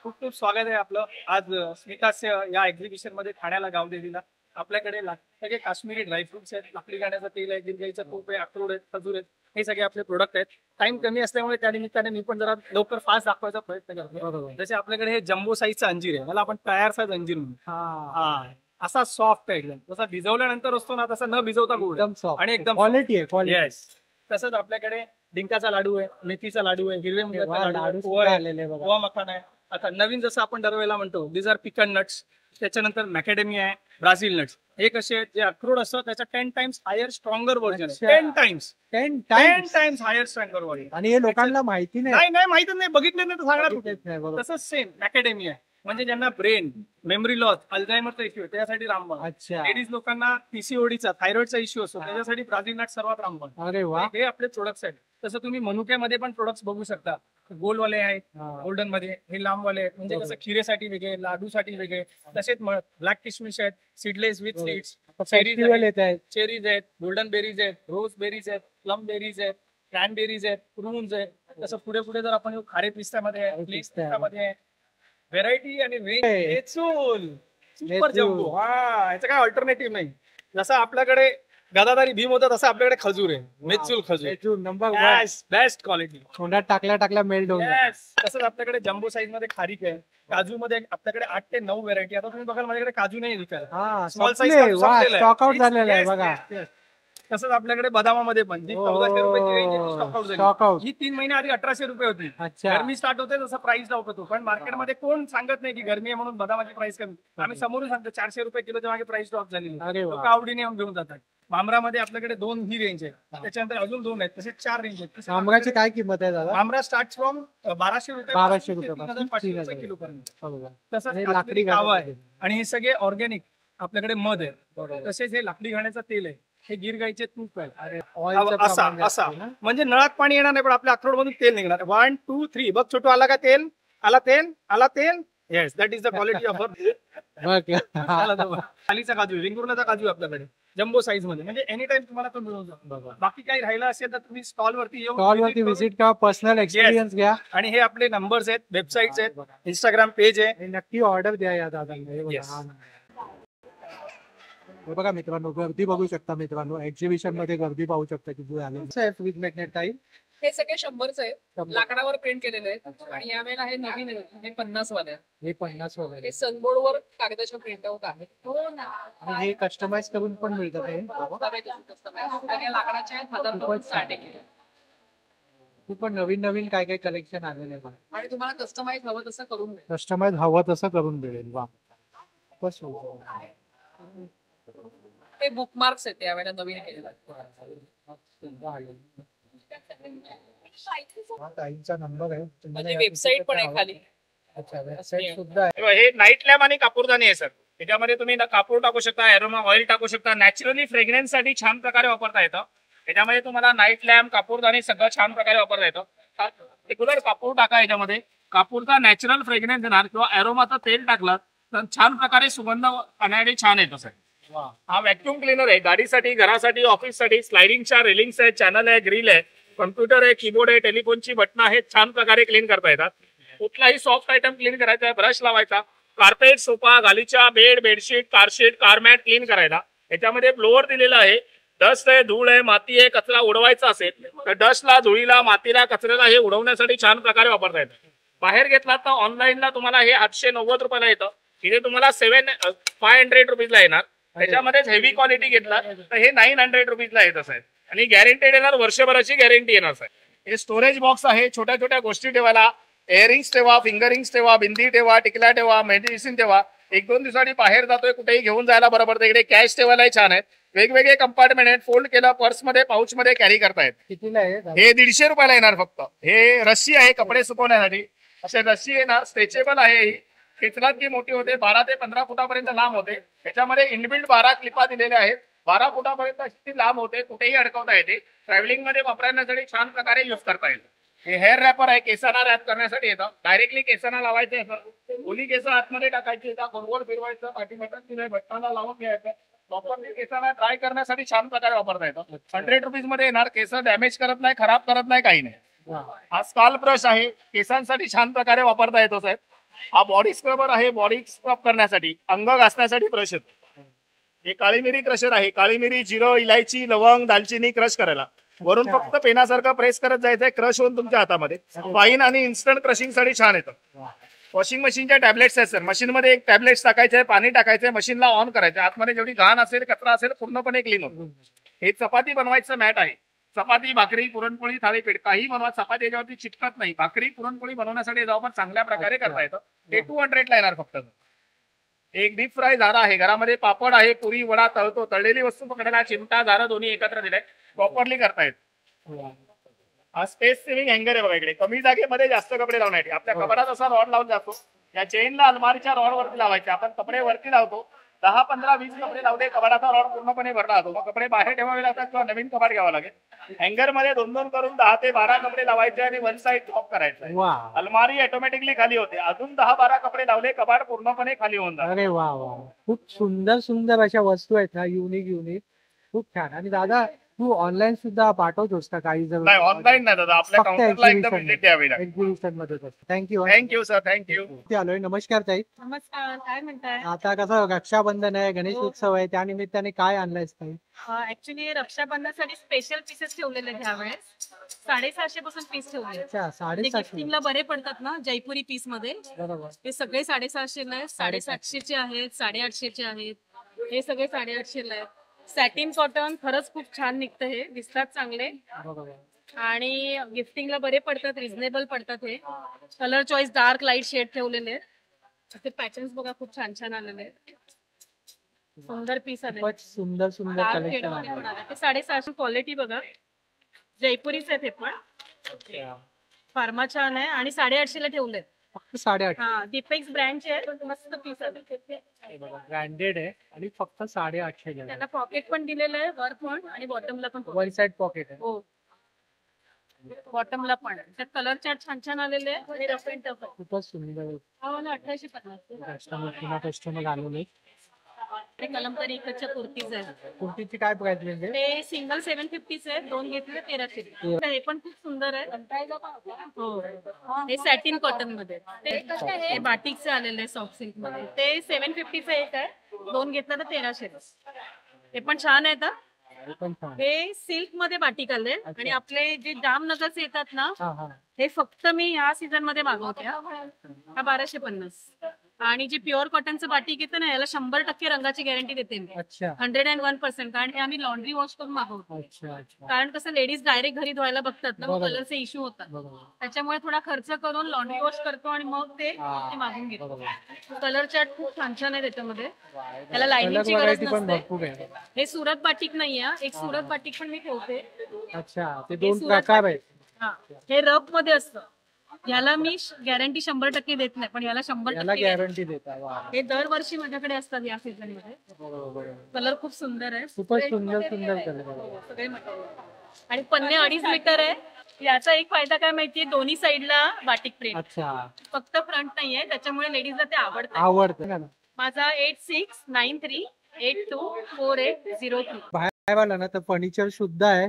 खूप खूप स्वागत आहे आपलं आज स्मितहास्य या एक्झिबिशन मध्ये ठाण्याला गावदेवीला. आपल्याकडे सगळे काश्मीरी ड्रायफ्रुट्स आहेत, लाकडी गाण्याचं तेल आहे, गिरगाईचं तूप आहे, अक्रोड आहेत, खजूर आहेत. हे सगळे आपले प्रोडक्ट आहेत. टाइम कमी असल्यामुळे त्या निमित्ताने मी पण जरा लवकर फास्ट दाखवायचा प्रयत्न करतो. जसे आपल्याकडे हे जंबो साईजचा अंजीर आहे, मला आपण तयार साईज अंजीर म्हणतो. असा सॉफ्ट आहे एकदम, जसा भिजवल्यानंतर असतो ना तसा न भिजवता गोड आणि एकदम क्वालिटी आहे. येस. तसंच आपल्याकडे डिंकाचा लाडू आहे, मेथीचा लाडू आहे, हिरवे मुगाचा लाडू, पोहा मखाना आहे. आता नवीन जसं आपण दरवेळेला म्हणतो दिस आर पिकन नट्स. त्याच्यानंतर मॅकेडेमिया आहे, ब्राझील नट्स. हे कसे आहेत, जे अक्रोड असतं त्याच्या 10 टाइम्स हायर स्ट्रॉंगर व्हर्जन आहे. 10 टाइम्स हायर स्ट्रॉंगर व्हर्जन. आणि हे लोकांना माहिती नाही. नाही माहिती नाही, बघितलं नाही तर सांगणार कुठे. तसंच सेम मॅकेडेमिया आहे, म्हणजे ज्यांना ब्रेन मेमरी लॉस अल्झायमरचा इश्यू आहे त्यासाठी रामबाण. लेडीज लोकांना पीसीओडीचा थायरॉइडचा इश्यू असतो त्याच्यासाठी ब्राझील नट सर्वात रामबाण. अरे वा. हे आपले प्रोडक्ट्स आहेत. तसं तुम्ही मनुक्यामध्ये पण प्रोडक्ट्स बघू शकता. गोलवाले आहेत, गोल्डन मध्ये हे लांबवाले आहेत, म्हणजे कसं खिरेसाठी वेगळे, लाडूसाठी वेगळे. तसेच ब्लॅक किशमिश आहेत, सीडलेस विथ सीड्स, चेरीज आहेत, गोल्डन बेरीज आहेत, रोज बेरीज आहेत, प्लम बेरीज आहेत, क्रॅनबेरीज आहेत, प्रून्स आहेत. तसं पुढे पुढे जर आपण खारे पिस्त्यामध्ये आहे, पिस्त्यामध्ये आहे, व्हेरायटी आणि रेंज. Super jumbo. याचं काय अल्टरनेटिव्ह नाही. जसं आपल्याकडे गदाधारी भीम होता तसं आपल्याकडे खजूर आहे, मेचूल खजूर नंबर बेस्ट क्वालिटी. तोंडात टाकल्या मेल्ट होऊन. तसंच आपल्याकडे जम्बो साईज मध्ये खारीक आहे. काजू मध्ये आपल्याकडे 8 ते 9 व्हेरायटी. आता तुम्ही बघाल माझ्याकडे काजू नाही विकायला, स्मॉल साईज स्टॉक आउट झालेला आहे बघा. तसंच आपल्याकडे बदामामध्ये पण 1400 रुपयाची रेंज स्टॉक आउट. ही 3 महिने आधी 1800 रुपये होती. गरमी स्टार्ट होते तसं प्राइस डाऊन होतो. पण मार्केटमध्ये कोण सांगत नाही की गरमी आहे म्हणून बदामाची प्राइस कमी. आम्ही समोरून सांगतो 400 रुपये किलोच्या मागे प्राइस ड्रॉप झाली. लोक आवडीने घेऊन जातात. मामरामध्ये आपल्याकडे 2 ही रेंज आहे, त्याच्यानंतर अजून 2 आहेत, तसेच 4 रेंज आहेत. मामराची काय किंमत आहे दादा? मामरा स्टार्ट फ्रॉम 1200 रुपये 1200 रुपये किलो पर्यंत. तसंच लाकडी गावा आहे आणि हे सगळे ऑर्गॅनिक आपल्याकडे मध आहे. तसेच हे लाकडी घाण्याचं तेल आहे, हे गिर गाईचे तूप आहे. असा म्हणजे नळात पाणी येणार नाही पण आपल्या अक्रोड मधून तेल निघणार. 1 2 3 बघ छोटू आला का तेल, आला तेल. Yes, that is the quality of खालीचा काजू, रिंगुर्लाचा काजू आपल्याकडे जम्बो साईज मध्ये, म्हणजे एनी टाइम तुम्हाला तो मिळून जातो. बाकी काही राहिला असेल तर तुम्ही स्टॉल वरती व्हिजिट करा, पर्सनल एक्सपिरियन्स घ्या. आणि हे आपले नंबर्स आहेत, वेबसाईट्स आहेत, इंस्टाग्राम पेज आहे. नक्की ऑर्डर द्या या दादा. बघा मित्रांनो, गर्दी बघू शकता मित्रांनो, एक्झिबिशन मध्ये गर्दी पाहू शकता किती झाली. विथ मॅग्नेट टाईप हे सगळे 100चे आहेत, लाकडावर पेंट केलेले आहेत. आणि यावेळेला हे नवीन आहे, हे 50 वाले आहे. हे 50 वगैरे. हे सनबोर्ड वर कागदाच्या प्रिंट आउट आहे. हो ना. आणि हे कस्टमाइज करून पण मिळतात हे. लाकडाचे आहेत, 1000 पासून स्टार्टिंग आहे. खूप नवीन नवीन काय काय कलेक्शन आलेलं आहे. आणि तुम्हाला कस्टमाइज हवं तसं करून मिळेल. कस्टमाइज हवं तसं करून मिळेल. वा, खूपच सुंदर. हे बुकमार्क्स आहेत यावेळेला नवीन केलेलं ताईंचा नंबर आहे. म्हणजे वेबसाईट पण आहे खाली. अच्छा, वेबसाईट सुद्धा आहे. हे नाईट लॅम्प आणि कापूरदानी आहे सर. त्याच्यामध्ये तुम्ही कापूर टाकू शकता, एरोमा ऑइल टाकू शकता. नॅचरली फ्रेग्रन्स साठी छान प्रकारे वापरता येतं. त्याच्यामध्ये तुम्हाला नाईट लॅम्प, कापूरदानी सगळं छान प्रकारे वापरता येतं. रेग्युलर कापूर टाका याच्यामध्ये, कापूरचा नॅचरल फ्रेग्रन्स येणार किंवा एरोमाचं तेल टाकलं तर छान प्रकारे सुगंध आणण्यासाठी छान येतो सर. हा व्हॅक्युम क्लीनर आहे गाडीसाठी, घरासाठी, ऑफिससाठी. स्लायडिंगच्या रेलिंग्स आहे, चॅनल आहे, ग्रिल आहे, कम्प्युटर आहे, कीबोर्ड आहे, टेलिफोनची बटन आहेत, छान प्रकारे क्लीन करता येतात. कुठलाही सॉफ्ट आयटम क्लीन करायचा आहे, ब्रश लावायचा. कार्पेट, सोफा, गालीचा, bed, bedsheet, car sheet, car mat clean करायला याच्यामध्ये ब्लोअर दिलेला आहे. डस्ट आहे, धूळ आहे, माती आहे, कचरा उडवायचा असेल तर डस्टला, धुळीला, मातीला, कचऱ्याला हे उडवण्यासाठी छान प्रकारे वापरता येतं. बाहेर घेतला तर ऑनलाईनला तुम्हाला हे 890 रुपयाला येतं. इथे तुम्हाला 500 रुपीजला येणार. त्याच्यामध्येच हेवी क्वालिटी घेतला तर हे 900 रुपीजला येत असेल. आणि गॅरंटेड येणार, वर्षभराची गॅरंटी येणार सर. हे स्टोरेज बॉक्स आहे, छोट्या छोट्या गोष्टी ठेवायला. इयरिंग्स ठेवा, फिंगरिंग्स ठेवा, बिंदी ठेवा, टिकल्या ठेवा, मेडिसिन ठेवा. 1-2 दिवसांनी बाहेर जातोय कुठेही घेऊन जायला बरोबर. तिकडे कॅश ठेवायलाही छान आहे. वेगवेगळे कंपार्टमेंट आहेत, फोल्ड केलं पर्स मध्ये, पाऊच मध्ये कॅरी करतायत. कितीला आहे हे 150 रुपयाला येणार फक्त. हे रस्सी आहे कपडे सुकवण्यासाठी. असे रस्सी येणार, स्ट्रेचेबल आहे. ही खेचलात की मोठी होते, 12 ते 15 फुटापर्यंत लांब होते. त्याच्यामध्ये इनबिल्ट 12 क्लिपा दिलेल्या आहेत. 12 फुटापर्यंत अशी लांब होते, कुठेही अडकवता येते. ट्रॅव्हलिंग मध्ये वापरण्यासाठी छान प्रकारे युज करता येईल. हे हेअर रॅपर आहे, केसांना रॅप करण्यासाठी येतं. डायरेक्टली केसांना लावायचं येतं. ओली केस आतमध्ये टाकायची येतात, गोल फिरवायचं, पाठी बटनाला लावून घ्यायचं. प्रॉपरली केसांना ड्राय करण्यासाठी छान प्रकारे वापरता येतं. 100 रुपीज मध्ये येणार. केस डॅमेज करत नाही, खराब करत नाही, काही नाही. हा स्काल्प ब्रश आहे, केसांसाठी छान प्रकारे वापरता येतो साहेब. हा बॉडी स्क्रबर आहे, बॉडी स्क्रब करण्यासाठी, अंग घासण्यासाठी ब्रश येतो. हे काळी मिरी क्रशर आहे. काळी मिरी, जिरं, इलायची, लवंग, दालचिनी क्रश करायला. वरून फक्त पेनासारखं प्रेस करत जायचंय, क्रश होऊन तुमच्या हातामध्ये. फाईन आणि इन्स्टंट क्रशिंग साठी छान येतं. वॉशिंग मशीनच्या टॅबलेट्स आहेत सर. मशीन मध्ये एक टॅबलेट्स टाकायचे, पाणी टाकायचंय, मशीनला ऑन करायचं. आतमध्ये जेवढी घाण असेल, कचरा असेल, पूर्णपणे क्लीन होतो. हे चपाती बनवायचं मॅट आहे. चपाती, भाकरी, पुरणपोळी, थालीपीठ काही बनवा. चपाती याच्यावरती चिटकत नाही. भाकरी, पुरणपोळी बनवण्यासाठी जाऊ पण चांगल्या प्रकारे करता येतं. हे 200 ला येणार फक्त. एक डीप फ्राय झारा आहे. घरामध्ये पापड आहे, पुरी, वडा तळतो. तळलेली वस्तू पकडायला चिमटा, झारा दोन्ही एकत्र दिलाय. प्रॉपरली करता येत. हा स्पेस सेव्हिंग हँगर आहे बघा. इकडे कमी जागेमध्ये जास्त कपडे लावण्यासाठी. आपल्या कपड्यात असा रॉड लावून जातो. या चेनला अलमारीच्या रॉड वरती लावायचे. आपण कपडे वरती लावतो. 10, 15, 20 कपडे लावले, कपाटाचा रॉड पूर्णपणे भरला जातो. मग कपडे बाहेर ठेवावे लागतात किंवा नवीन कपाट घ्यावं लागेल. हँगर मध्ये 2-2 करून 10 ते 12 कपडे लावायचे आणि वन साइड ड्रॉप करायचं. अलमारी ऑटोमॅटिकली खाली होते. अजून 10-12 कपडे लावले, कपाट पूर्णपणे खाली होऊन जातं. अरे वा वा, खूप सुंदर सुंदर अशा वस्तू आहेत ना, युनिक. खूप छान. आणि दादा, तू ऑनलाईन सुद्धा पाठवतोस का काही? जर नाही, ऑनलाईन नाही दादा, आपल्या काउंटरला एकदा व्हिजिट द्यावी लागेल. एक्झिबिशन मध्ये. थँक्यू. Thank you sir, thank you. आलोय. नमस्कार ताई. नमस्कार, काय म्हणताय? आता कसं रक्षाबंधन आहे, गणेश उत्सव आहे, त्या निमित्ताने काय आणलंयस ताई? ऍक्च्युली रक्षाबंधनासाठी स्पेशल पीसेस ठेवलेले ह्यावेळेस. 750 पासून पीस ठेवले. अच्छा, 750. गिफ्टिंगला बरे पडतात ना जयपुरी पीस मध्ये. बरोबर. हे सगळे 750 ला आहेत, 750 आहेत, 850 आहेत. हे सगळे 850 ला आहेत. सॅटिन कॉटन खरंच खूप छान निघतं. हे दिसतात चांगले आणि गिफ्टिंगला बरे पडतात, रिझनेबल पडतात. हे colour choice dark light shade ठेवलेले आहेत. ते पॅटर्न्स बघा खूप छान छान आलेले आहेत. सुंदर पीस आले, सुंदर सुंदर कलेक्शन आहे. ते 750 क्वालिटी बघा. जयपुरीच आहेत हे पण. फार्मा छान आहे आणि 850 ला ठेवलेत. फक्त 850. हा, दीपेक्स ब्रँडचे आहे, मस्त पीस आहे. ब्रँडेड आहे आणि फक्त 850. त्याला पॉकेट पण दिलेलं आहे, वर पण आणि बॉटमला पण. वन साइड पॉकेट आहे. हो, बॉटमला पण. त्यात कलर चार्ट छान छान आलेले आहे आणि रफ अँड टफ आहे. खूपच सुंदर. हा मला 1850. कस्टमर आलेले. ते कलमकारी इकडच्या कुर्तीज आहे. कुर्तीची काय प्राइस म्हणजे? ते सिंगल 750 आहे, 2 घेतले 1300. हे पण खूप सुंदर आहे. हो, हे सॅटिन कॉटन मध्ये. ते बाटिकचे आलेले सॉफ्ट सिल्क मध्ये. ते 750 एक आहे, 2 घेतलं तर 1300. हे पण छान आहे. हे सिल्क मध्ये बाटिक आले आणि आपले जे जामनगरचे येतात ना हे फक्त मी ह्या सीझन मध्ये मागवते हा 1250 आणि जे प्युअर कॉटनचं बाटिक येतं ना याला 100% रंगाची गॅरंटी देते मी 101%. कारण हे आम्ही लॉन्ड्री वॉश करून मागवतो. कारण कसं लेडीज डायरेक्ट घरी धुवायला बघतात ना कलरचे इश्यू होतात त्याच्यामुळे थोडा खर्च करून लॉन्ड्री वॉश करतो आणि मग ते मागून घेतो. कलर चार्ट खूप छान छान आहे त्याच्यामध्ये. त्याला लाईनिंगची गरज नसते. हे सुरत बाटिक नाहीये. एक सुरत बाटिक पण मी ठेवते. ते 2 प्रकार आहेत. हे रफ मध्ये असतं. याला मी गॅरंटी 100% देत नाही पण याला 100% गॅरंटी देता. हे दरवर्षी माझ्याकडे असतात या सीझन मध्ये. कलर खूप सुंदर आहे. खूपच सुंदर कलर आणि पन्ने 2.5 मीटर आहे. याचा एक फायदा काय माहितीये दोन्ही साईडला बाटिक प्रिंट फक्त फ्रंट नाहीये त्याच्यामुळे लेडीजला ते आवडतं. माझा 8693824803. बाहेर आला ना तर फर्निचर सुद्धा आहे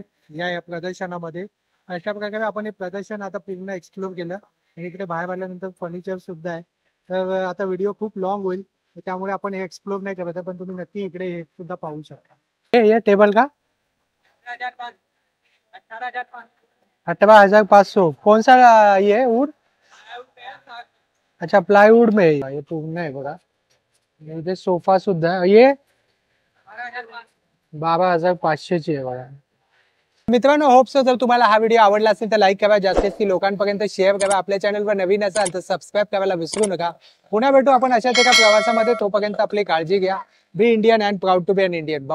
या प्रदर्शनामध्ये. अशा प्रकारे आपण हे प्रदर्शन आता पूर्ण एक्सप्लोर केलं आणि इकडे बाहेर आल्यानंतर फर्निचर सुद्धा आहे. तर आता व्हिडिओ खूप लॉंग होईल त्यामुळे आपण हे एक्सप्लोर नाही करत पण तुम्ही नक्की इकडे हे सुद्धा पाहू शकता. हे टेबल का 18,500. कौन सा ये वुड? अच्छा प्लाईवुड में ये पूर्ण आहे बघा. इथे सोफा सुद्धा ये 12,500 ची आहे बघा. मित्रांनो होप सो जर तुम्हाला हा व्हिडिओ आवडला असेल तर लाईक करा जास्तीत लोकांपर्यंत शेअर करा. आपल्या चॅनलवर नवीन असाल तर सबस्क्राईब करायला विसरू नका. पुन्हा भेटू आपण अशाच एका प्रवासामध्ये. तोपर्यंत आपली काळजी घ्या. Be Indian and proud to be an Indian.